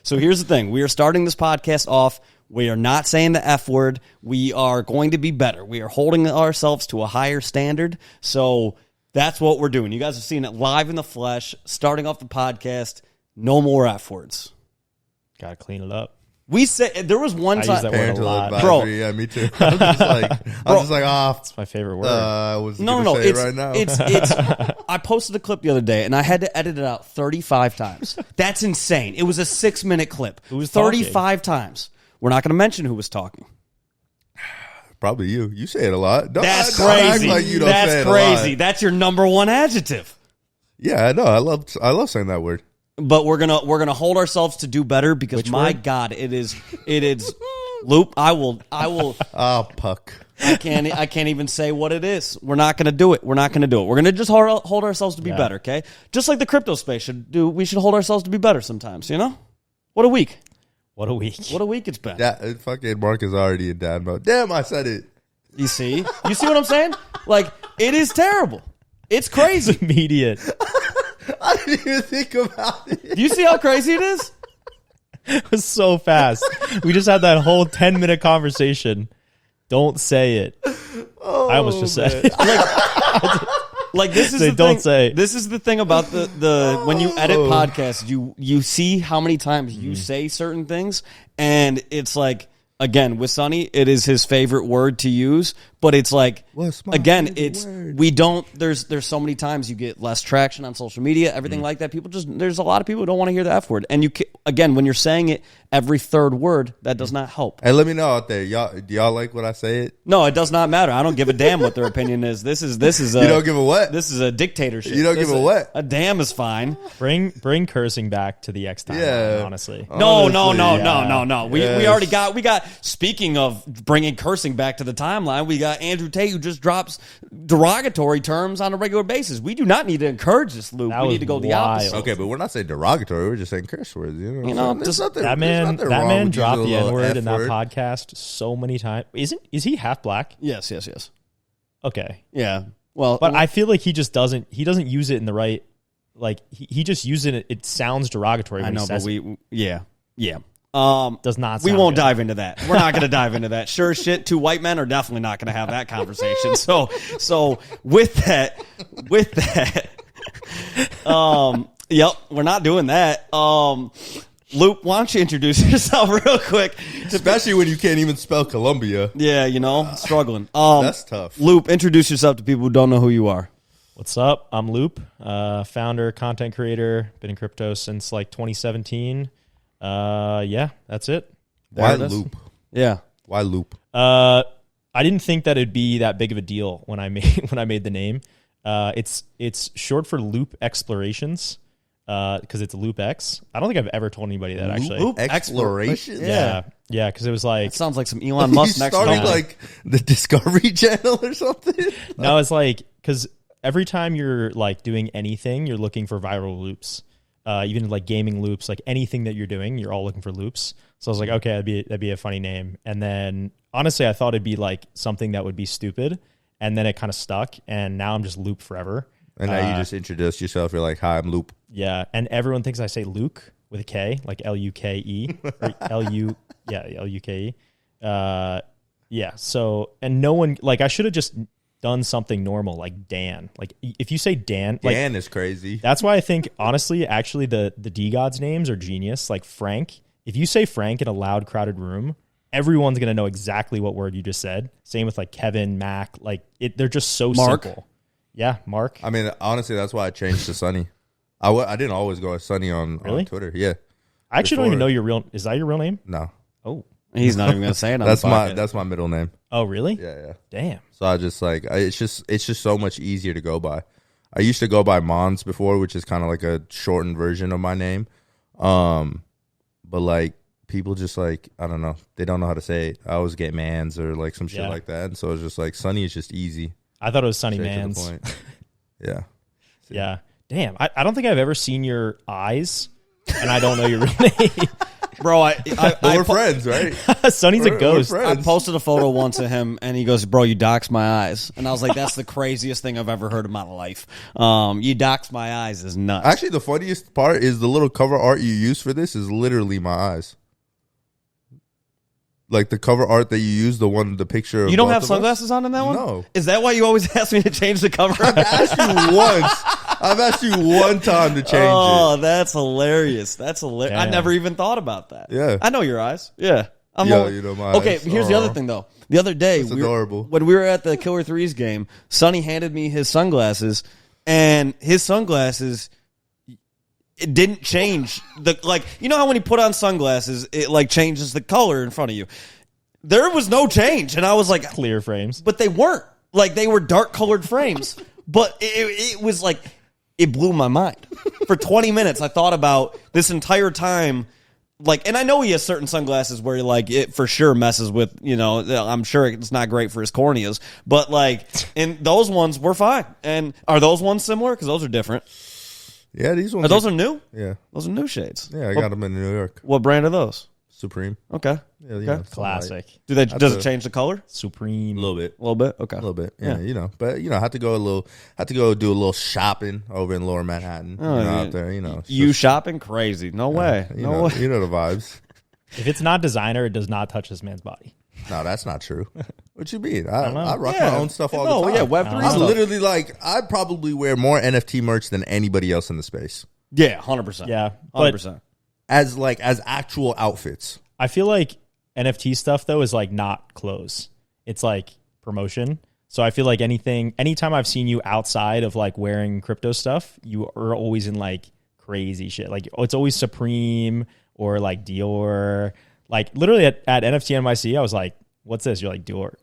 So here's the thing. We are starting this podcast off. We are not saying the F word. We are going to be better. We are holding ourselves to a higher standard. So that's what we're doing. You guys have seen it live in the flesh. Starting off the podcast, no more F words. Got to clean it up. We said there was one time. I use that word a lot. Bro. Yeah, me too. I'm just like, It's my favorite word. I was No. say it right now. It's. I posted a clip the other day, and I had to edit it out 35 times. That's insane. It was a 6-minute clip. Who was 35 times. We're not going to mention who was talking. Probably you. You say it a lot. That's don't act crazy. like you don't That's say it crazy. a lot. That's your number one adjective. Yeah, I know. I love saying that word. But we're gonna hold ourselves to do better because Which my word? God, it is Loop. I will. Oh, puck. I can't even say what it is. We're not gonna do it. We're gonna just hold ourselves to be better. Okay, just like the crypto space should do. We should hold ourselves to be better sometimes. You know, what a week. What a week. What a week it's been. Fucking Marc is already in dad mode. Damn, I said it. You see what I'm saying? Like, it is terrible. It's crazy. It's immediate. I didn't even think about it. Do you see how crazy it is? It was so fast. We just had that whole 10-minute conversation. Don't say it. I almost just said it. Like this is They the don't thing. say. This is the thing about the when you edit podcasts, you see how many times you say certain things, and it's like, again, with Sonny, it is his favorite word to use, but it's like, What's my again, favorite it's word? we don't. There's so many times you get less traction on social media, everything like that. There's a lot of people who don't want to hear the F word, and again, when you're saying it every third word, that does not help. Hey, let me know out there. Do y'all like what I say it? No, it does not matter. I don't give a damn what their opinion is. This is a, You don't give a what? This is a dictatorship. You don't give a what? A damn is fine. Bring cursing back to the X timeline, Yeah. honestly. No. Honestly, We Yes. already got. Speaking of bringing cursing back to the timeline, we got Andrew Tate who just drops derogatory terms on a regular basis. We do not need to encourage this, Luke. That We was need to go the wild. opposite. Okay, but we're not saying derogatory. We're just saying curse words. You know, just That man dropped the N-word in that podcast so many times. Is he half black? Yes. Okay. Yeah. Well, But I feel like he doesn't use it in the right, like he just uses it. It sounds derogatory when I know, he says but it. yeah. Does not We sound won't good. dive into that. We're not going to dive into that. Sure as shit, two white men are definitely not going to have that conversation. So with that, yep, we're not doing that. Luke, why don't you introduce yourself real quick? Especially when you can't even spell Columbia. Yeah, struggling. That's tough. Luke, introduce yourself to people who don't know who you are. What's up? I'm Loop, founder, content creator. Been in crypto since like 2017. Yeah, that's it. Why it is. Loop? Yeah. Why Loop? I didn't think that it'd be that big of a deal when I made the name. It's short for Loop Explorations, because it's Loop X. I don't think I've ever told anybody that actually. Loop Exploration? Yeah, because it was like It sounds like some Elon Musk You next started time. like the Discovery Channel or something? no, it's like because every time you're like doing anything, you're looking for viral loops. Even like gaming loops, like anything that you're doing, you're all looking for loops. So I was like, okay, that'd be a funny name. And then honestly, I thought it'd be like something that would be stupid. And then it kind of stuck. And now I'm just Loop forever. And now you just introduced yourself. You're like, hi, I'm Loop. Yeah. And everyone thinks I say Luke with a K, like Luke. Or Luke. Yeah. So, and no one, like, I should have just done something normal, like Dan. Like, if you say Dan, like, Dan is crazy. that's why I think, honestly, actually, the DeGods names are genius. Like Frank, if you say Frank in a loud, crowded room, everyone's going to know exactly what word you just said. Same with like Kevin, Mac. Like, they're just so Marc. simple. Yeah, Mark. I mean, honestly, that's why I changed to Sunny. I didn't always go as Sunny on Twitter. Yeah. I actually don't even before- know your real. Is that your real name? No. Oh, He's not even going to say it on That's the my podcast. that's my middle name. oh, really? Yeah. Damn. So I just like it's just so much easier to go by. I used to go by Maanz before, which is kind of like a shortened version of my name. But like people just like, I don't know, they don't know how to say it. I always get Maanz or like some shit Yeah. like that. And so it's just like Sunny is just easy. I thought it was Sunny Straight to the Maanz. point. Yeah. Yeah. Damn. I don't think I've ever seen your eyes, and I don't know your real name. Bro, But we're friends, right? Sonny's a ghost. we're I friends. posted a photo once of him, and he goes, "Bro, you doxed my eyes," and I was like, "That's the craziest thing I've ever heard in my life." You doxed my eyes is nuts. Actually, the funniest part is the little cover art you use for this is literally my eyes. Like the cover art that you use, the picture of You don't both have of us? sunglasses on in that one? No. Is that why you always ask me to change the cover? I've asked you once. I've asked you one time to change it. That's hilarious. That's hilarious. I Damn. never even thought about that. Yeah. I know your eyes. Yeah. You know my Okay, eyes. here's the other Aw. thing, though. The other day, That's adorable. when we were at the Killer Threes game, Sonny handed me his sunglasses, and his sunglasses, it didn't change. You know how when you put on sunglasses, it like changes the color in front of you. There was no change, and I was like, Clear frames. but they weren't. Like, they were dark colored frames. But it was like, it blew my mind. For 20 minutes, I thought about this entire time. Like, and I know he has certain sunglasses where, like, it for sure messes with, I'm sure it's not great for his corneas. But, like, and those ones were fine. And are those ones similar? Because those are different. Yeah, these ones. Are those are new? Yeah. Those are new shades. Yeah, I got them in New York. What brand are those? Supreme. Okay. Yeah, Okay. Classic. Does it change the color? Supreme. A little bit. A little bit? Okay. A little bit, yeah. But I had to go do a little shopping over in Lower Manhattan. Out there, it's You just, shopping crazy. No way. No way. You know the vibes. If it's not designer, it does not touch this man's body. No, that's not true. What you mean? I rock Yeah. my own stuff all No, the time. yeah, Web3 I'm stuff. literally like, I probably wear more NFT merch than anybody else in the space. Yeah, 100%. Yeah. But 100%. As actual outfits. I feel like NFT stuff, though, is like not clothes. It's like promotion. So I feel like anytime I've seen you outside of like wearing crypto stuff, you are always in like crazy shit. Like it's always Supreme or like Dior. Like literally at NFT NYC, I was like, what's this? You're like Dior.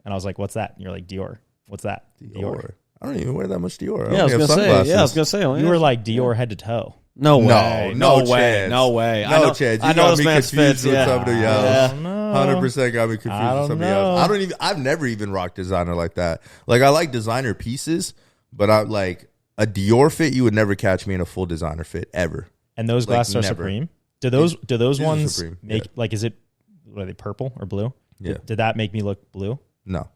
And I was like, what's that? And you're like, Dior. What's that? Dior. I don't even wear that much Dior. Yeah, I was only gonna have say. Yeah, I was sunglasses. gonna say. You were like Dior head to toe. No No, way. no No way. chance. No way. No I know, chance. You I know got this me man's confused fits. with Yeah. somebody else. Yeah. 100% got me confused I with don't somebody else. I've never even rocked designer like that. Like I like designer pieces, but I like a Dior fit. You would never catch me in a full designer fit ever. And those Like, glasses are never. Supreme. Do those these are ones Supreme, make yeah. like, is it, what are they, purple or blue? Yeah. Did that make me look blue? No.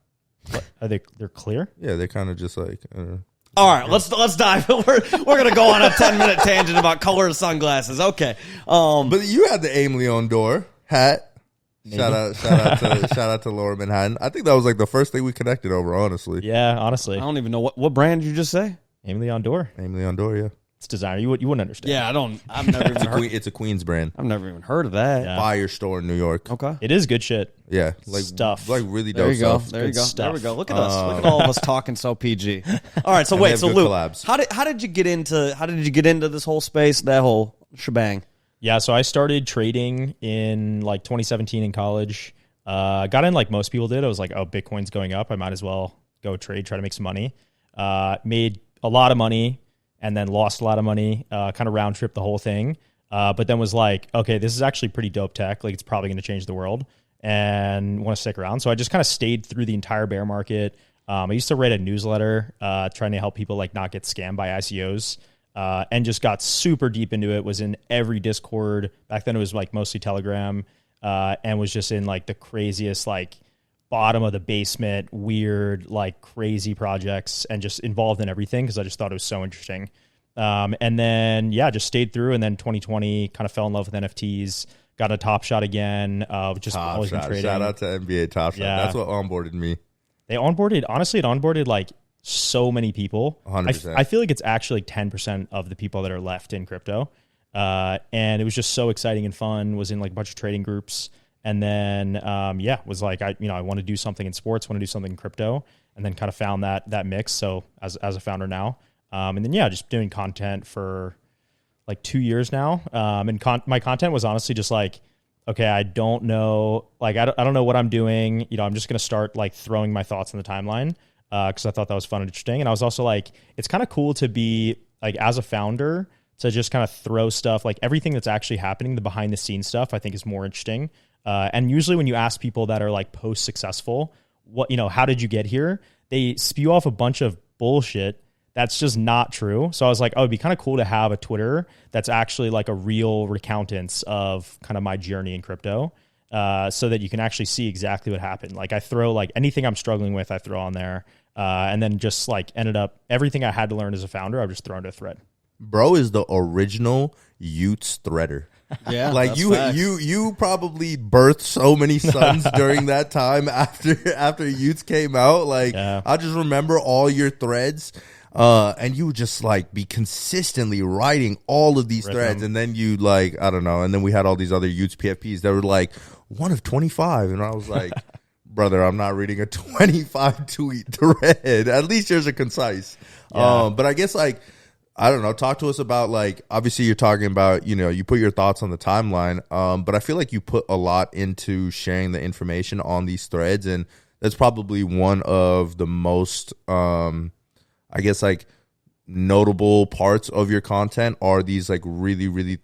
What, they're clear? Yeah, they're kind of just like. All right, let's dive. We're gonna go on a 10-minute tangent about color of sunglasses. Okay. But you had the Aim Leon door hat. Maybe. Shout out to Lower Manhattan. I think that was like the first thing we connected over. Honestly, Yeah, honestly. I don't even know what brand did you just say. Aim Leon door. Aim Leon door. Yeah, It's designer. You wouldn't understand. Yeah, I don't. I've never even heard. it's a Queens brand. I've never even heard of that. Yeah. Fire store in New York. Okay. It is good shit. Yeah, like Stuff. like really There dope you go. stuff. There you Good go. stuff. There we go. Look at us. Look at all of us talking so PG. All right. So And they wait. have So good Luke, collabs. how did you get into this whole space, that whole shebang? Yeah, so I started trading in like 2017 in college. Got in like most people did. I was like, oh, Bitcoin's going up. I might as well go trade, try to make some money. Made a lot of money and then lost a lot of money, kind of round trip the whole thing. But then was like, okay, this is actually pretty dope tech. Like it's probably going to change the world and want to stick around. So I just kind of stayed through the entire bear market. I used to write a newsletter trying to help people like not get scammed by ICOs. And just got super deep into it, was in every Discord. Back then it was like mostly Telegram, and was just in like the craziest, like bottom of the basement, weird, like crazy projects, and just involved in everything because I just thought it was so interesting. And then, yeah, just stayed through. And then 2020 kind of fell in love with NFTs, got a Top Shot again, just Top always been Shot. trading. Shout out to NBA Top Shot. Yeah. That's what onboarded me. They onboarded, honestly, it onboarded like so many people. 100%. I feel like it's actually like 10% of the people that are left in crypto. And it was just so exciting and fun. Was in like a bunch of trading groups. And then, was like, I want to do something in sports, want to do something in crypto, and then kind of found that mix. So as a founder now, and then, just doing content for like 2 years now. And my content was honestly just like, okay, I don't know, like, I don't know what I'm doing. I'm just going to start like throwing my thoughts in the timeline. Cause I thought that was fun and interesting. And I was also like, it's kind of cool to be like, as a founder, to just kind of throw stuff, like everything that's actually happening, the behind the scenes stuff, I think is more interesting. And usually when you ask people that are like post successful, how did you get here? They spew off a bunch of bullshit that's just not true. So I was like, oh, it'd be kind of cool to have a Twitter that's actually like a real recountance of kind of my journey in crypto, so that you can actually see exactly what happened. Like I throw like anything I'm struggling with, I throw on there, and then just like ended up everything I had to learn as a founder, I've just thrown into a thread. Bro is the original Utes threader. Yeah, like you probably birthed so many sons during that time after Utes came out. Like I just remember all your threads, and you would just like be consistently writing all of these threads, and then you like I don't know, and then we had all these other Utes PFPs that were like 1 of 25, and I was like, brother, I'm not reading a 25 tweet thread. At least yours are concise. But I guess like. I don't know. Talk to us about like, obviously you're talking about, you put your thoughts on the timeline. But I feel like you put a lot into sharing the information on these threads. And that's probably one of the most, I guess like notable parts of your content are these like really, really,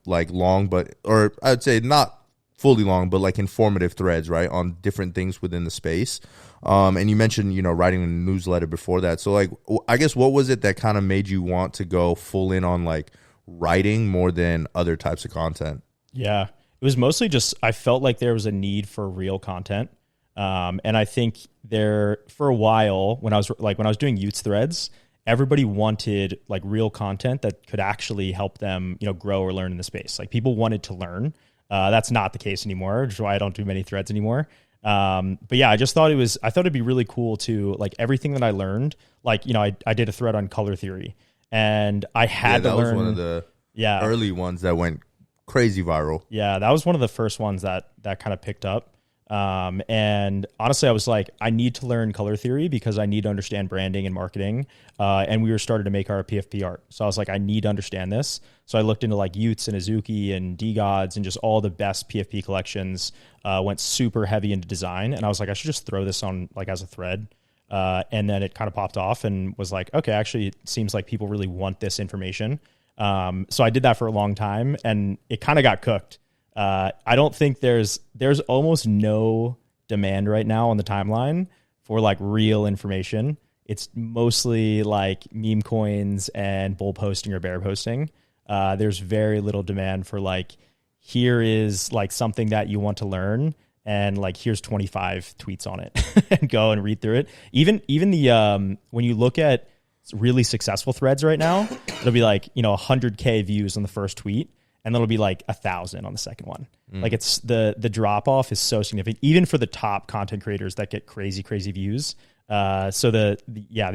like long, or I'd say not fully long, but like informative threads, right? On different things within the space. And you mentioned, writing a newsletter before that. So like, I guess what was it that kind of made you want to go full in on like writing more than other types of content? Yeah, it was mostly just, I felt like there was a need for real content. And I think for a while when I was doing Utes threads, everybody wanted like real content that could actually help them, grow or learn in the space. Like people wanted to learn. That's not the case anymore, which is why I don't do many threads anymore. But yeah, I thought it'd be really cool to like everything that I learned, like, I did a thread on color theory and I had to learn. That was one of the early ones that went crazy viral. Yeah. That was one of the first ones that kind of picked up. And honestly, I was like, I need to learn color theory because I need to understand branding and marketing. And we were starting to make our PFP art. So I was like, I need to understand this. So I looked into like Utes and Azuki and DeGods and just all the best PFP collections, went super heavy into design. And I was like, I should just throw this on like as a thread. And then it kind of popped off and was like, okay, actually it seems like people really want this information. So I did that for a long time and it kind of got cooked. I don't think there's almost no demand right now on the timeline for like real information. It's mostly like meme coins and bull posting or bear posting. There's very little demand for like, here is like something that you want to learn and like, here's 25 tweets on it and go and read through it. Even the, when you look at really successful threads right now, it'll be like, 100K views on the first tweet. And then it'll be like 1,000 on the second one. Like it's the drop off is so significant, even for the top content creators that get crazy views. So the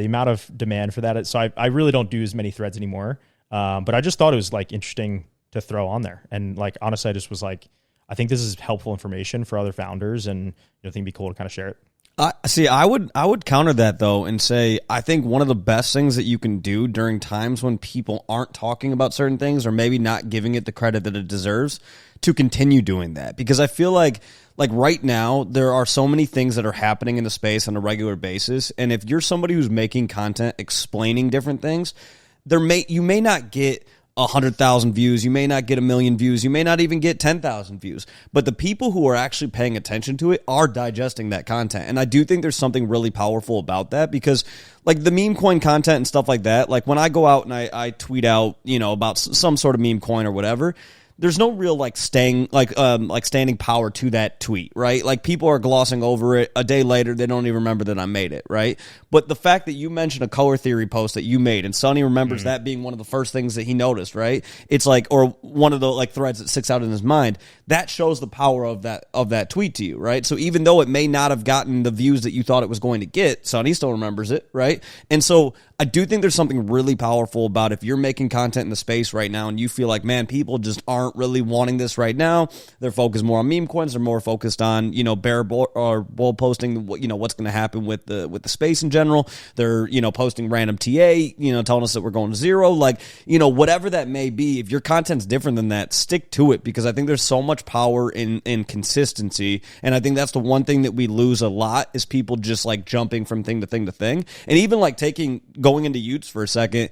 amount of demand for that. So I really don't do as many threads anymore. But I just thought it was like interesting to throw on there. And like, honestly, I just was like, I think this is helpful information for other founders and I think it'd be cool to kind of share it. I would counter that though and say I think one of the best things that you can do during times when people aren't talking about certain things or maybe not giving it the credit that it deserves to continue doing that, because I feel like right now there are so many things that are happening in the space on a regular basis, and if you're somebody who's making content explaining different things, you may not get 100,000 views, you may not get 1 million views, you may not even get 10,000 views, but the people who are actually paying attention to it are digesting that content. And I do think there's something really powerful about that, because like the meme coin content and stuff like that, like when I go out and I tweet out, about some sort of meme coin or whatever, there's no real standing power to that tweet, right? Like people are glossing over it. A day later, they don't even remember that I made it, right? But the fact that you mentioned a color theory post that you made, and Sonny remembers that being one of the first things that he noticed, right? It's like, or one of the like threads that sticks out in his mind. That shows the power of that tweet to you, right? So even though it may not have gotten the views that you thought it was going to get, Sonny still remembers it, right? And so I do think there's something really powerful about if you're making content in the space right now and you feel like, man, people just aren't really wanting this right now. They're focused more on meme coins. They're more focused on, bear or bull posting, what's going to happen with the space in general. They're, posting random TA, telling us that we're going to zero. Like, whatever that may be, if your content's different than that, stick to it, because I think there's so much power in consistency. And I think that's the one thing that we lose a lot is people just like jumping from thing to thing to thing. And even like going into Utes for a second,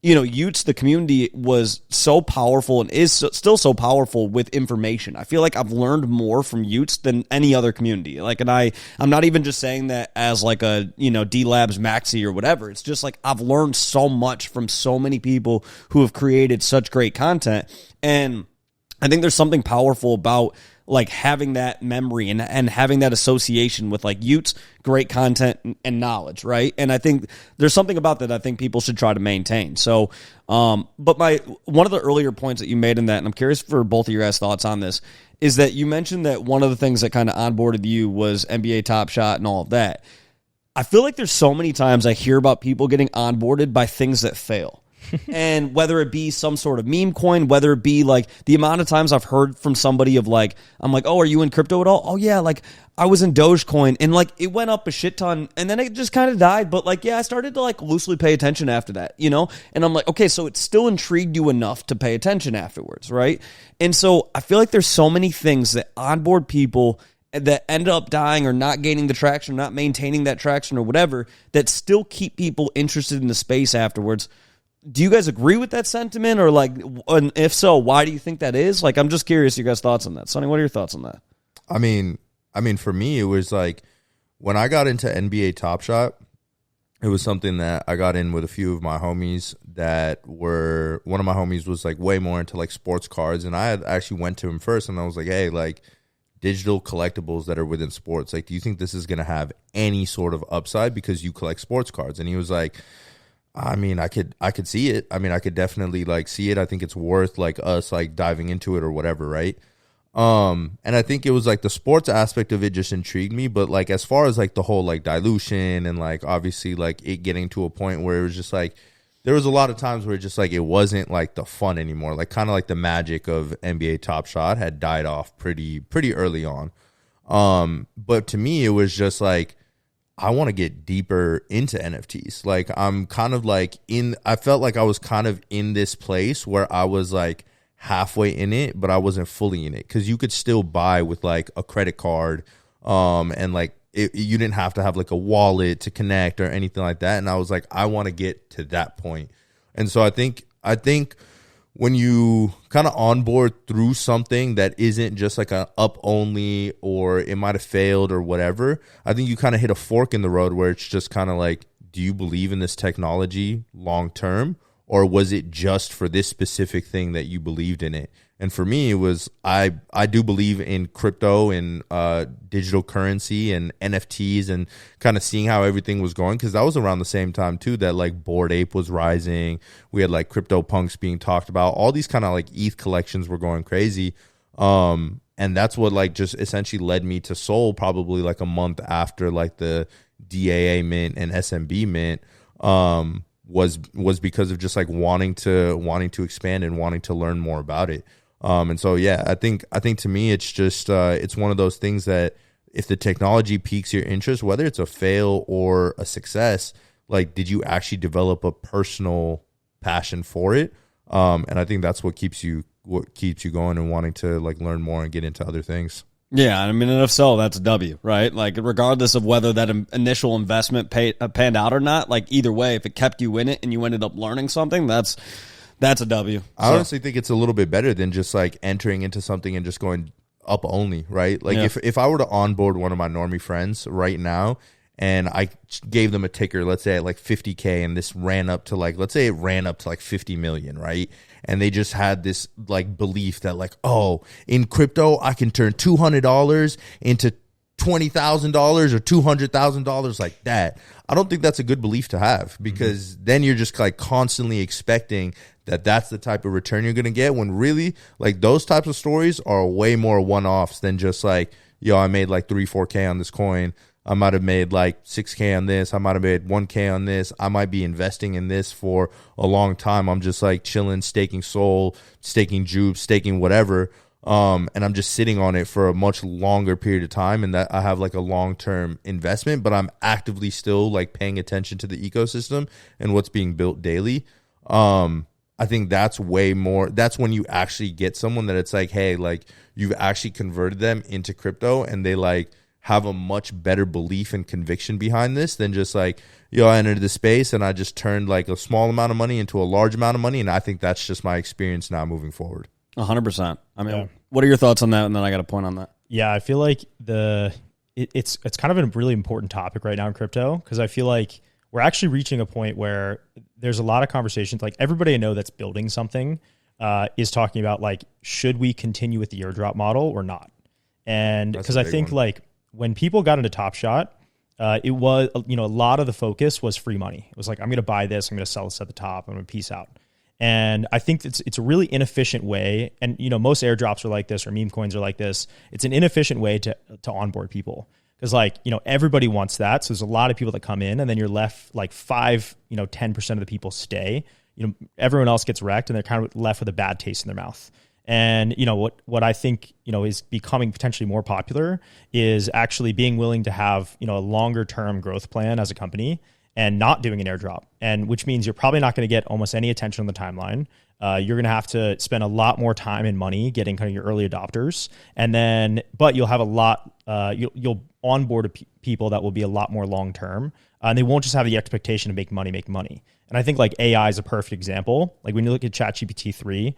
Utes, the community was so powerful and is still so powerful with information. I feel like I've learned more from Utes than any other community. Like, and I'm not even just saying that as like a, D-Labs Maxi or whatever. It's just like I've learned so much from so many people who have created such great content. And I think there's something powerful about like having that memory and having that association with like Utes, great content and knowledge, right? And I think there's something about that I think people should try to maintain. So, but one of the earlier points that you made in that, and I'm curious for both of your guys' thoughts on this, is that you mentioned that one of the things that kind of onboarded you was NBA Top Shot and all of that. I feel like there's so many times I hear about people getting onboarded by things that fail. And whether it be some sort of meme coin, whether it be like the amount of times I've heard from somebody of like, I'm like, oh, are you in crypto at all? Oh yeah, like I was in Dogecoin and like it went up a shit ton and then it just kind of died. But like, yeah, I started to like loosely pay attention after that, And I'm like, okay, so it still intrigued you enough to pay attention afterwards, right? And so I feel like there's so many things that onboard people that end up dying or not gaining the traction, not maintaining that traction or whatever, that still keep people interested in the space afterwards. Do you guys agree with that sentiment, or like, and if so, why do you think that is? Like, I'm just curious your guys' thoughts on that. Sonny, what are your thoughts on that? I mean, for me, it was like when I got into NBA Top Shot, it was something that I got in with a few of my homies that were, one of my homies was like way more into like sports cards, and I had actually went to him first, and I was like, hey, like digital collectibles that are within sports, like, do you think this is gonna have any sort of upside because you collect sports cards? And he was like, I mean, I could see it. I mean, I could definitely like see it. I think it's worth like us like diving into it or whatever, right? And I think it was like the sports aspect of it just intrigued me, but like as far as like the whole like dilution and like obviously like it getting to a point where it was just like there was a lot of times where it just like it wasn't like the fun anymore. Like kind of like the magic of NBA Top Shot had died off pretty early on. But to me, it was just like I want to get deeper into NFTs. Like I'm kind of like I felt like I was kind of in this place where I was like halfway in it, but I wasn't fully in it, because you could still buy with like a credit card, and like you didn't have to have like a wallet to connect or anything like that. And I was like, I want to get to that point. And so I think when you kind of onboard through something that isn't just like a up only, or it might have failed or whatever, I think you kind of hit a fork in the road where it's just kind of like, do you believe in this technology long term, or was it just for this specific thing that you believed in it? And for me, it was, I do believe in crypto and digital currency and NFTs and kind of seeing how everything was going, because that was around the same time too that like Bored Ape was rising. We had like crypto punks being talked about. All these kind of like ETH collections were going crazy. And that's what like just essentially led me to Sol probably like a month after like the DAA mint and SMB mint, was because of just like wanting to expand and wanting to learn more about it. And so, yeah, I think to me, it's just, it's one of those things that if the technology piques your interest, whether it's a fail or a success, like, did you actually develop a personal passion for it? And I think that's what keeps you going and wanting to like learn more and get into other things. Yeah, I mean, and if so, that's a W, right? Like, regardless of whether that initial investment panned out or not, like either way, if it kept you in it and you ended up learning something, that's a W. I honestly think it's a little bit better than just like entering into something and just going up only, right? Like if I were to onboard one of my normie friends right now and I gave them a ticker, let's say at like 50K, and this ran up to like, let's say it ran up to like 50 million, right? And they just had this like belief that like, oh, in crypto, I can turn $200 into $20,000 or $200,000 like that. I don't think that's a good belief to have, because then you're just like constantly expecting that that's the type of return you're going to get, when really like those types of stories are way more one-offs than just like, yo, I made like 3-4K on this coin. I might have made like 6K on this. I might have made 1K on this. I might be investing in this for a long time. I'm just like chilling, staking Sol, staking Jupe, staking whatever. And I'm just sitting on it for a much longer period of time, and that I have like a long-term investment, but I'm actively still like paying attention to the ecosystem and what's being built daily. I think that's way more, that's when you actually get someone that it's like, hey, like you've actually converted them into crypto, and they like have a much better belief and conviction behind this than just like, yo, I entered the space and I just turned like a small amount of money into a large amount of money. And I think that's just my experience now moving forward. 100%. I mean, what are your thoughts on that? And then I got a point on that. Yeah, I feel like it's kind of a really important topic right now in crypto, because I feel like we're actually reaching a point where there's a lot of conversations. Like everybody I know that's building something is talking about like, should we continue with the airdrop model or not? And because I think like when people got into Top Shot, it was, a lot of the focus was free money. It was like, I'm going to buy this, I'm going to sell this at the top, I'm going to peace out. And I think it's a really inefficient way. And, most airdrops are like this, or meme coins are like this. It's an inefficient way to onboard people. Because everybody wants that. So there's a lot of people that come in, and then you're left like 10% of the people stay. Everyone else gets wrecked, and they're kind of left with a bad taste in their mouth. And, what I think, is becoming potentially more popular is actually being willing to have, a longer term growth plan as a company and not doing an airdrop. And which means you're probably not going to get almost any attention on the timeline. You're going to have to spend a lot more time and money getting kind of your early adopters. But you'll have a lot, you'll onboard people that will be a lot more long-term. And they won't just have the expectation to make money. And I think like AI is a perfect example. Like when you look at ChatGPT 3,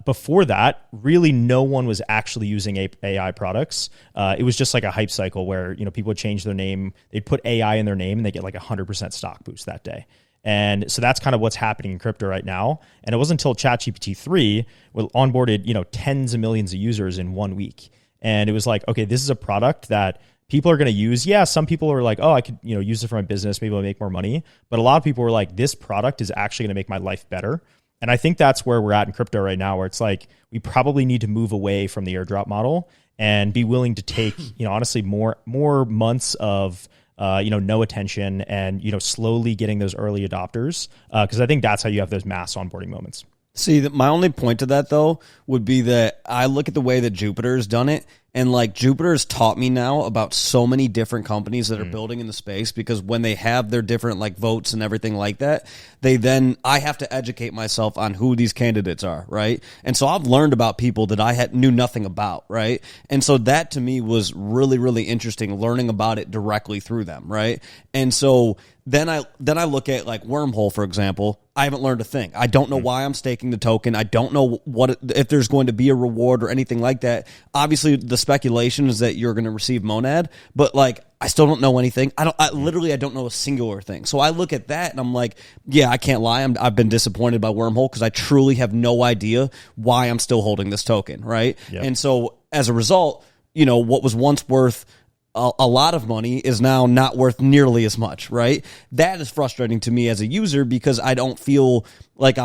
before that, really no one was actually using AI products. It was just like a hype cycle where, people would change their name. They'd put AI in their name and they get like 100% stock boost that day. And so that's kind of what's happening in crypto right now. And it wasn't until ChatGPT 3 onboarded, tens of millions of users in 1 week. And it was like, okay, this is a product that people are going to use. Yeah, some people are like, oh, I could, use it for my business. Maybe I'll make more money. But a lot of people were like, this product is actually going to make my life better. And I think that's where we're at in crypto right now, where it's like, we probably need to move away from the airdrop model and be willing to take, honestly, more months of, no attention and, slowly getting those early adopters. Because I think that's how you have those mass onboarding moments. See, my only point to that, though, would be that I look at the way that Jupiter's done it, and like Jupiter's taught me now about so many different companies that are building in the space, because when they have their different like votes and everything like that, I have to educate myself on who these candidates are, right? And so I've learned about people that I knew nothing about, right? And so that to me was really, really interesting, learning about it directly through them, right? And so then I look at like Wormhole, for example. I haven't learned a thing. I don't know why I'm staking the token. I don't know if there's going to be a reward or anything like that. Obviously, the speculation is that you're going to receive Monad, but like I still don't know anything. I literally don't know a singular thing. So I look at that and I'm like, yeah, I can't lie. I've been disappointed by Wormhole because I truly have no idea why I'm still holding this token, right? Yep. And so as a result, what was once worth a lot of money is now not worth nearly as much, right? That is frustrating to me as a user because I don't feel like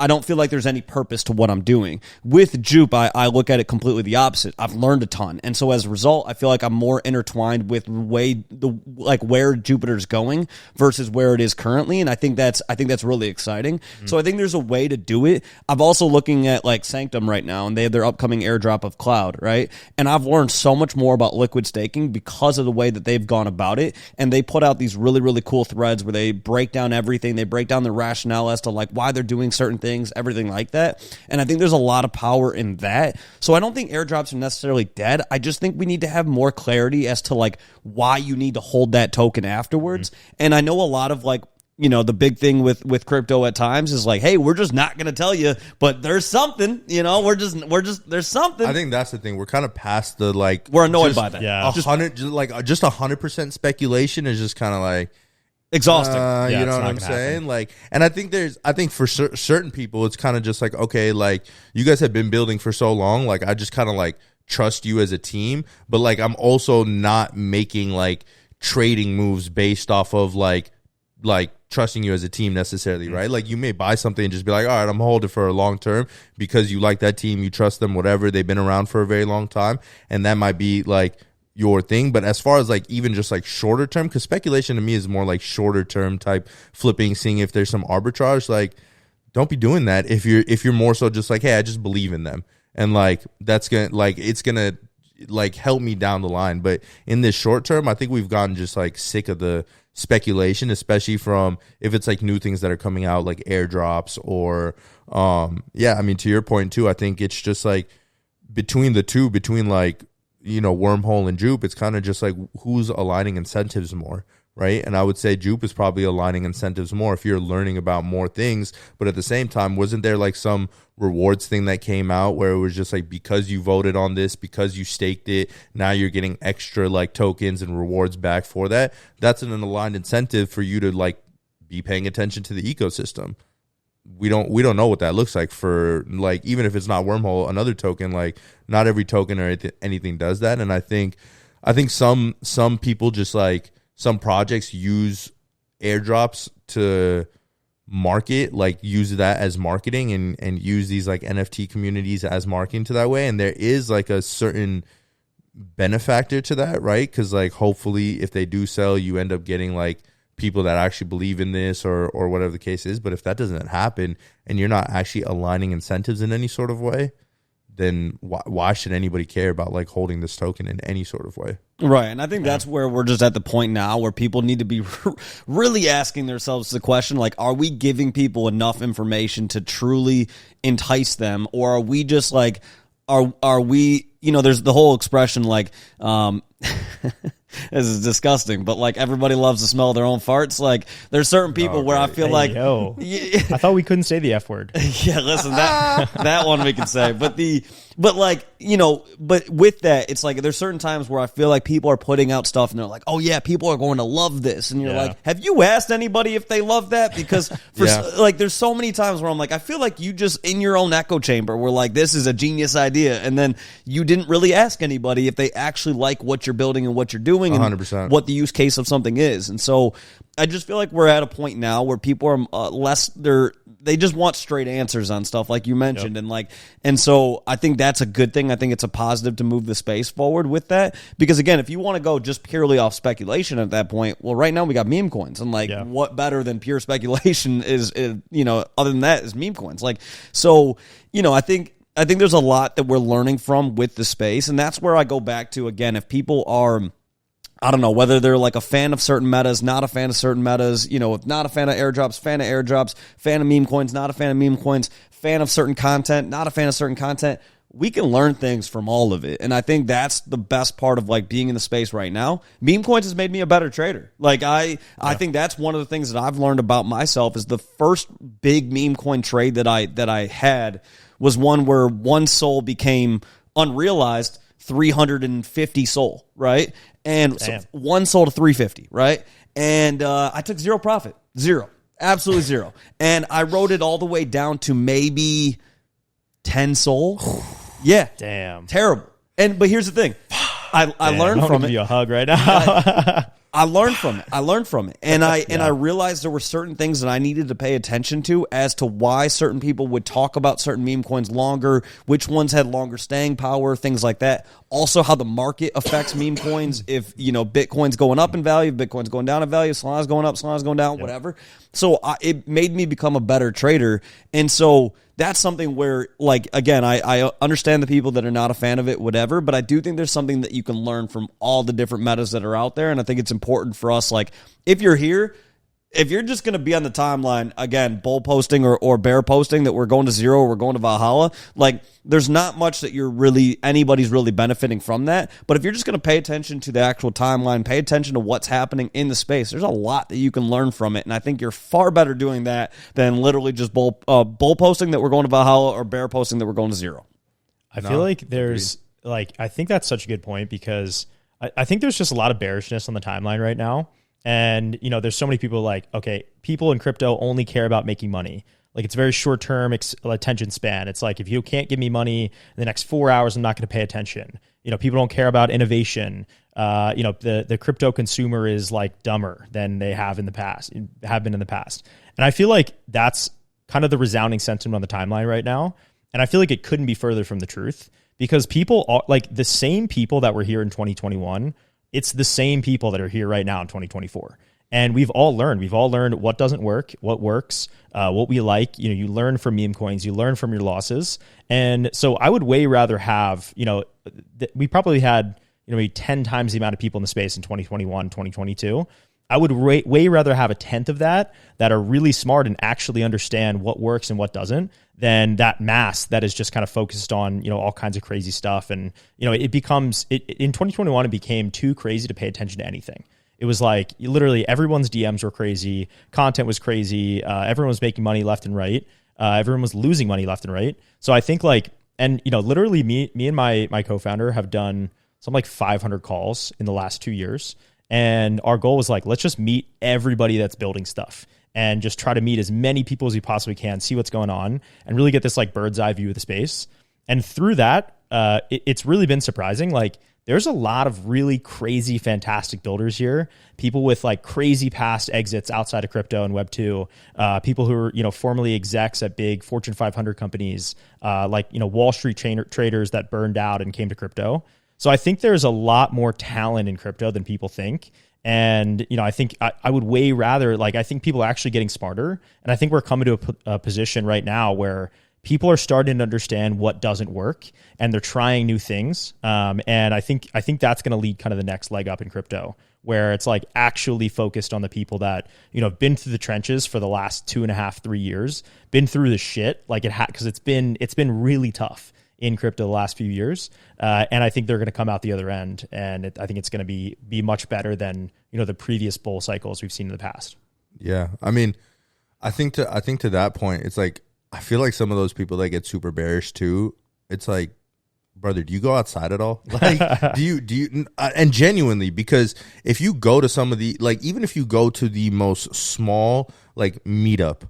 I don't feel like there's any purpose to what I'm doing. With Jupe, I look at it completely the opposite. I've learned a ton. And so as a result, I feel like I'm more intertwined with where Jupiter's going versus where it is currently. And I think that's really exciting. So I think there's a way to do it. I'm also looking at like Sanctum right now, and they have their upcoming airdrop of Cloud, right? And I've learned so much more about liquid staking because of the way that they've gone about it. And they put out these really, really cool threads where they break down everything. They break down the rationale as to like why they're doing certain things, everything like that. And I think there's a lot of power in that. So I don't think airdrops are necessarily dead. I just think we need to have more clarity as to like why you need to hold that token afterwards. And I know a lot of like, the big thing with crypto at times is like, hey, we're just not going to tell you, but there's something, we're just, there's something. I think that's the thing. We're kind of past the like, we're annoyed by that. Yeah. 100% speculation is just kind of like, exhausting. You know what I'm saying? Like, and I think for certain people, it's kind of just like, okay, like you guys have been building for so long. Like, I just kind of like trust you as a team, but like, I'm also not making like trading moves based off of like trusting you as a team necessarily, right? Like you may buy something and just be like, all right, I'm holding for a long term because you like that team, you trust them, whatever. They've been around for a very long time. And that might be like your thing. But as far as like even just like shorter term, because speculation to me is more like shorter term type flipping, seeing if there's some arbitrage, like don't be doing that if you're more so just like, hey, I just believe in them. And like that's gonna like it's gonna like help me down the line. But in this short term, I think we've gotten just like sick of the speculation, especially from if it's like new things that are coming out like airdrops or I mean to your point too, I think it's just like between the two, between like Wormhole and Jupe, it's kind of just like who's aligning incentives more, right? And I would say Jupe is probably aligning incentives more if you're learning about more things. But at the same time, wasn't there like some rewards thing that came out where it was just like, because you voted on this, because you staked it, now you're getting extra like tokens and rewards back for that? That's an aligned incentive for you to like be paying attention to the ecosystem. We don't know what that looks like for, like, even if it's not Wormhole, another token, like not every token or anything does that. And I think some people just like, some projects use airdrops to market, like use that as marketing and use these like NFT communities as marketing to that way. And there is like a certain benefactor to that, right? Because like hopefully if they do sell, you end up getting like people that actually believe in this or whatever the case is. But if that doesn't happen and you're not actually aligning incentives in any sort of way, then why should anybody care about like holding this token in any sort of way? Right. And I think that's where we're just at the point now where people need to be really asking themselves the question, like, are we giving people enough information to truly entice them? Or are we just like, are we, there's the whole expression like, this is disgusting, but like everybody loves to smell their own farts. Like there's certain people where I feel like, I thought we couldn't say the F word. Yeah, listen, that one we can say, but with that, it's like there's certain times where I feel like people are putting out stuff and they're like, oh yeah, people are going to love this, and you're like, have you asked anybody if they love that? Because like there's so many times where I'm like, I feel like you just in your own echo chamber were like, this is a genius idea, and then you didn't really ask anybody if they actually like what you're building and what you're doing 100%. and what the use case of something is. And so I just feel like we're at a point now where people are they just want straight answers on stuff like you mentioned. And so I think that's a good thing. I think it's a positive to move the space forward with that, because again, if you want to go just purely off speculation at that point, well, right now we got meme coins, and like what better than pure speculation is other than that is meme coins. Like, so, I think there's a lot that we're learning from with the space, and that's where I go back to, again, if people are, I don't know, whether they're like a fan of certain metas, not a fan of certain metas, not a fan of airdrops, fan of meme coins, not a fan of meme coins, fan of certain content, not a fan of certain content. We can learn things from all of it. And I think that's the best part of like being in the space right now. Meme coins has made me a better trader. Like I think that's one of the things that I've learned about myself is the first big meme coin trade that I had was one where one soul became unrealized 350 soul, right? And so one sold to 350, right? And I took zero profit. Zero. Absolutely zero. And I rode it all the way down to maybe 10 soul. Yeah. Damn. Terrible. But here's the thing. I learned from it. Give you a hug right now. I learned from it. And I realized there were certain things that I needed to pay attention to as to why certain people would talk about certain meme coins longer, which ones had longer staying power, things like that. Also how the market affects meme coins. If, Bitcoin's going up in value, Bitcoin's going down in value, Solana's going up, Solana's going down, whatever. So it made me become a better trader. And so that's something where, like, again, I understand the people that are not a fan of it, whatever, but I do think there's something that you can learn from all the different metas that are out there. And I think it's important for us, like, if you're here, if you're just going to be on the timeline, again, bull posting or bear posting that we're going to zero or we're going to Valhalla, like, there's not much that anybody's really benefiting from that. But if you're just going to pay attention to the actual timeline, pay attention to what's happening in the space, there's a lot that you can learn from it. And I think you're far better doing that than literally just bull posting that we're going to Valhalla or bear posting that we're going to zero. I feel like there's, like, I think that's such a good point, because I think there's just a lot of bearishness on the timeline right now. And, there's so many people like, okay, people in crypto only care about making money. Like, it's very short-term attention span. It's like, if you can't give me money in the next 4 hours, I'm not going to pay attention. People don't care about innovation. The crypto consumer is like dumber than they have been in the past. And I feel like that's kind of the resounding sentiment on the timeline right now. And I feel like it couldn't be further from the truth, because people are like the same people that were here in 2021. It's the same people that are here right now in 2024. And we've all learned what doesn't work, what works, what we like. You learn from meme coins, you learn from your losses. And so I would way rather have, we probably had, maybe 10 times the amount of people in the space in 2021, 2022. I would way rather have a tenth of that are really smart and actually understand what works and what doesn't, than that mass that is just kind of focused on, you know, all kinds of crazy stuff. And, you know, it becomes, in 2021, it became too crazy to pay attention to anything. It was like literally everyone's DMs were crazy. Content was crazy. Everyone was making money left and right. Everyone was losing money left and right. So I think like, and, you know, literally me and my co-founder have done something like 500 calls in the last 2 years. And our goal was like, let's just meet everybody that's building stuff and just try to meet as many people as we possibly can, see what's going on, and really get this like bird's eye view of the space. And through that, it's really been surprising. Like there's a lot of really crazy, fantastic builders here. People with like crazy past exits outside of crypto and Web 2. People who are, you know, formerly execs at big Fortune 500 companies, like, you know, Wall Street traders that burned out and came to crypto. So I think there's a lot more talent in crypto than people think. And, you know, I think I would way rather, like, I think people are actually getting smarter. And I think we're coming to a position right now where people are starting to understand what doesn't work and they're trying new things. And I think that's going to lead kind of the next leg up in crypto, where it's like actually focused on the people that, you know, have been through the trenches for the last 2.5, 3 years, been through the shit like it had, because it's been really tough in crypto the last few years. And I think they're going to come out the other end. And I think it's going to be much better than, you know, the previous bull cycles we've seen in the past. Yeah. I mean, I think to that point, it's like, I feel like some of those people that get super bearish too, it's like, brother, do you go outside at all? Like, do you, and genuinely, because if you go to some of the, like, even if you go to the most small, like meetup,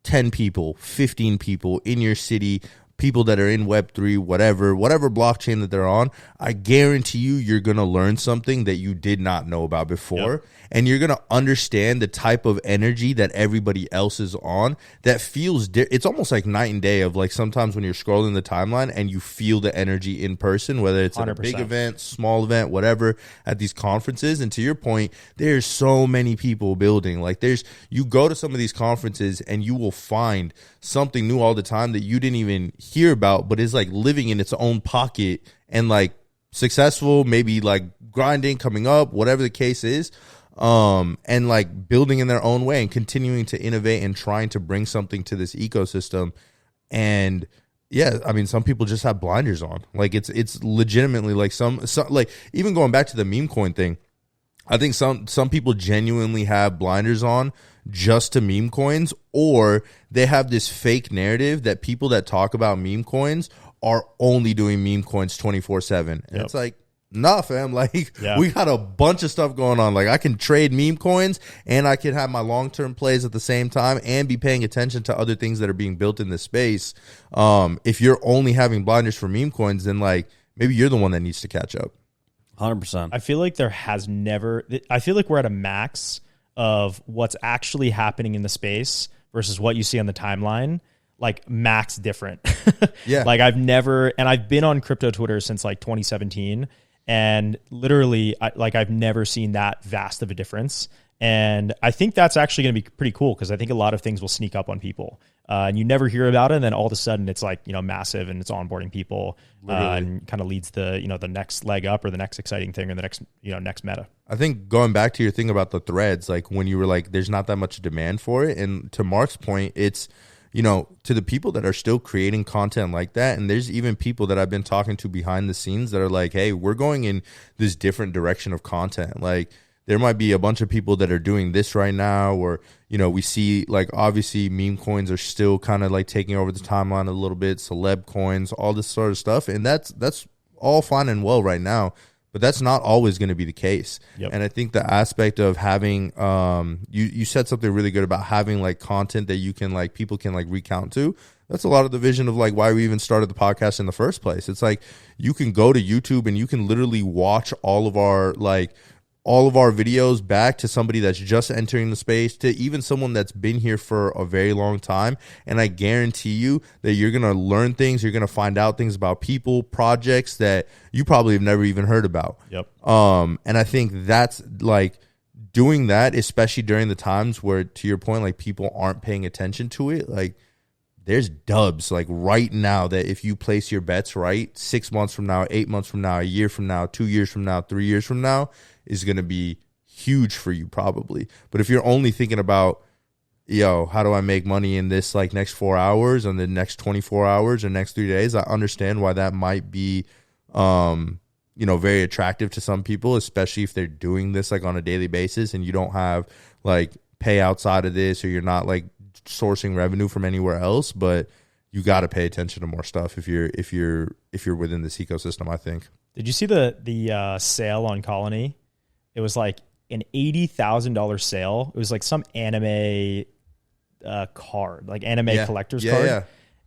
10 people, 15 people in your city, people that are in Web3, whatever blockchain that they're on, I guarantee you're going to learn something that you did not know about before. Yep. And you're going to understand the type of energy that everybody else is on that feels, it's almost like night and day of like sometimes when you're scrolling the timeline and you feel the energy in person, whether it's 100%. At a big event, small event, whatever, at these conferences. And to your point, there's so many people building. Like you go to some of these conferences and you will find something new all the time that you didn't even hear about, but is like living in its own pocket and like successful, maybe like grinding, coming up, whatever the case is. And like building in their own way and continuing to innovate and trying to bring something to this ecosystem. And yeah, I mean, some people just have blinders on. Like it's legitimately like some like even going back to the meme coin thing, I think some people genuinely have blinders on just to meme coins, or they have this fake narrative that people that talk about meme coins are only doing meme coins 24/7. And It's like, nah, fam. Like we got a bunch of stuff going on. Like I can trade meme coins and I can have my long-term plays at the same time and be paying attention to other things that are being built in this space. If you're only having blinders for meme coins, then like maybe you're the one that needs to catch up. 100%. I feel like I feel like we're at a max of what's actually happening in the space versus what you see on the timeline. Like max different. Yeah. Like I've been on crypto Twitter since like 2017. And literally, I've never seen that vast of a difference. And I think that's actually going to be pretty cool because I think a lot of things will sneak up on people. And you never hear about it. And then all of a sudden it's like, you know, massive and it's onboarding people and kind of leads the next leg up or the next exciting thing or the next meta. I think going back to your thing about the threads, like when you were like, there's not that much demand for it. And to Mark's point, it's, you know, to the people that are still creating content like that, and there's even people that I've been talking to behind the scenes that are like, hey, we're going in this different direction of content. Like there might be a bunch of people that are doing this right now, or, you know, we see like obviously meme coins are still kind of like taking over the timeline a little bit, celeb coins, all this sort of stuff. And that's all fine and well right now. But that's not always going to be the case. Yep. And I think the aspect of having, you said something really good about having like content that you can like, people can like recount to. That's a lot of the vision of like why we even started the podcast in the first place. It's like you can go to YouTube and you can literally watch all of our videos back to somebody that's just entering the space, to even someone that's been here for a very long time. And I guarantee you that you're going to learn things. You're going to find out things about people, projects that you probably have never even heard about. Yep. And I think that's like doing that, especially during the times where, to your point, like people aren't paying attention to it. Like there's dubs like right now that if you place your bets right, 6 months from now, 8 months from now, a year from now, 2 years from now, 3 years from now, is going to be huge for you probably. But if you're only thinking about, yo, how do I make money in this like next 4 hours and the next 24 hours or next 3 days, I understand why that might be, very attractive to some people, especially if they're doing this like on a daily basis and you don't have like pay outside of this, or you're not like sourcing revenue from anywhere else. But you got to pay attention to more stuff if you're within this ecosystem, I think. Did you see the sale on Colony? It was like an $80,000 sale. It was like some anime card, like anime collector's card. Yeah.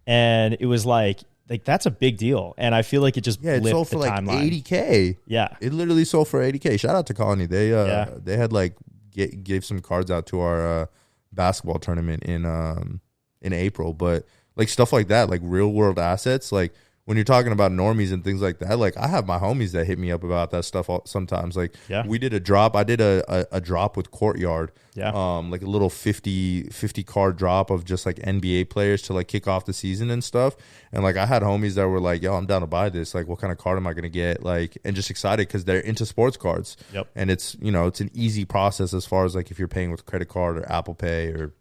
And it was like that's a big deal. And I feel like it just it sold for like timeline. $80K. Yeah. It literally sold for $80K. Shout out to Colony. They had like gave some cards out to our basketball tournament in April. But like stuff like that, like real world assets, like when you're talking about normies and things like that, like I have my homies that hit me up about that stuff sometimes. Like we did a drop. I did a drop with Courtyard. Yeah. Like a little 50 card drop of just like NBA players to like kick off the season and stuff. And like I had homies that were like, yo, I'm down to buy this. Like what kind of card am I going to get? Like, and just excited because they're into sports cards. Yep. And it's, it's an easy process as far as like if you're paying with credit card or Apple Pay or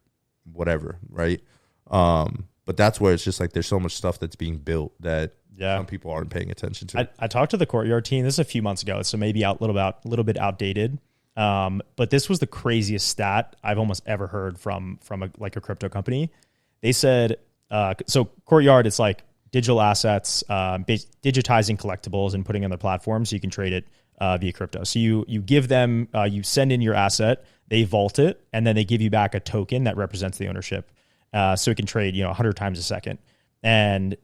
whatever. Right. But that's where it's just like there's so much stuff that's being built that some people aren't paying attention to. I talked to the Courtyard team. This is a few months ago, so maybe a little bit outdated. But this was the craziest stat I've almost ever heard from a crypto company. They said, so Courtyard, it's like digital assets, digitizing collectibles and putting on their platform so you can trade it via crypto. So you give them, you send in your asset, they vault it, and then they give you back a token that represents the ownership. So it can trade, 100 times a second. And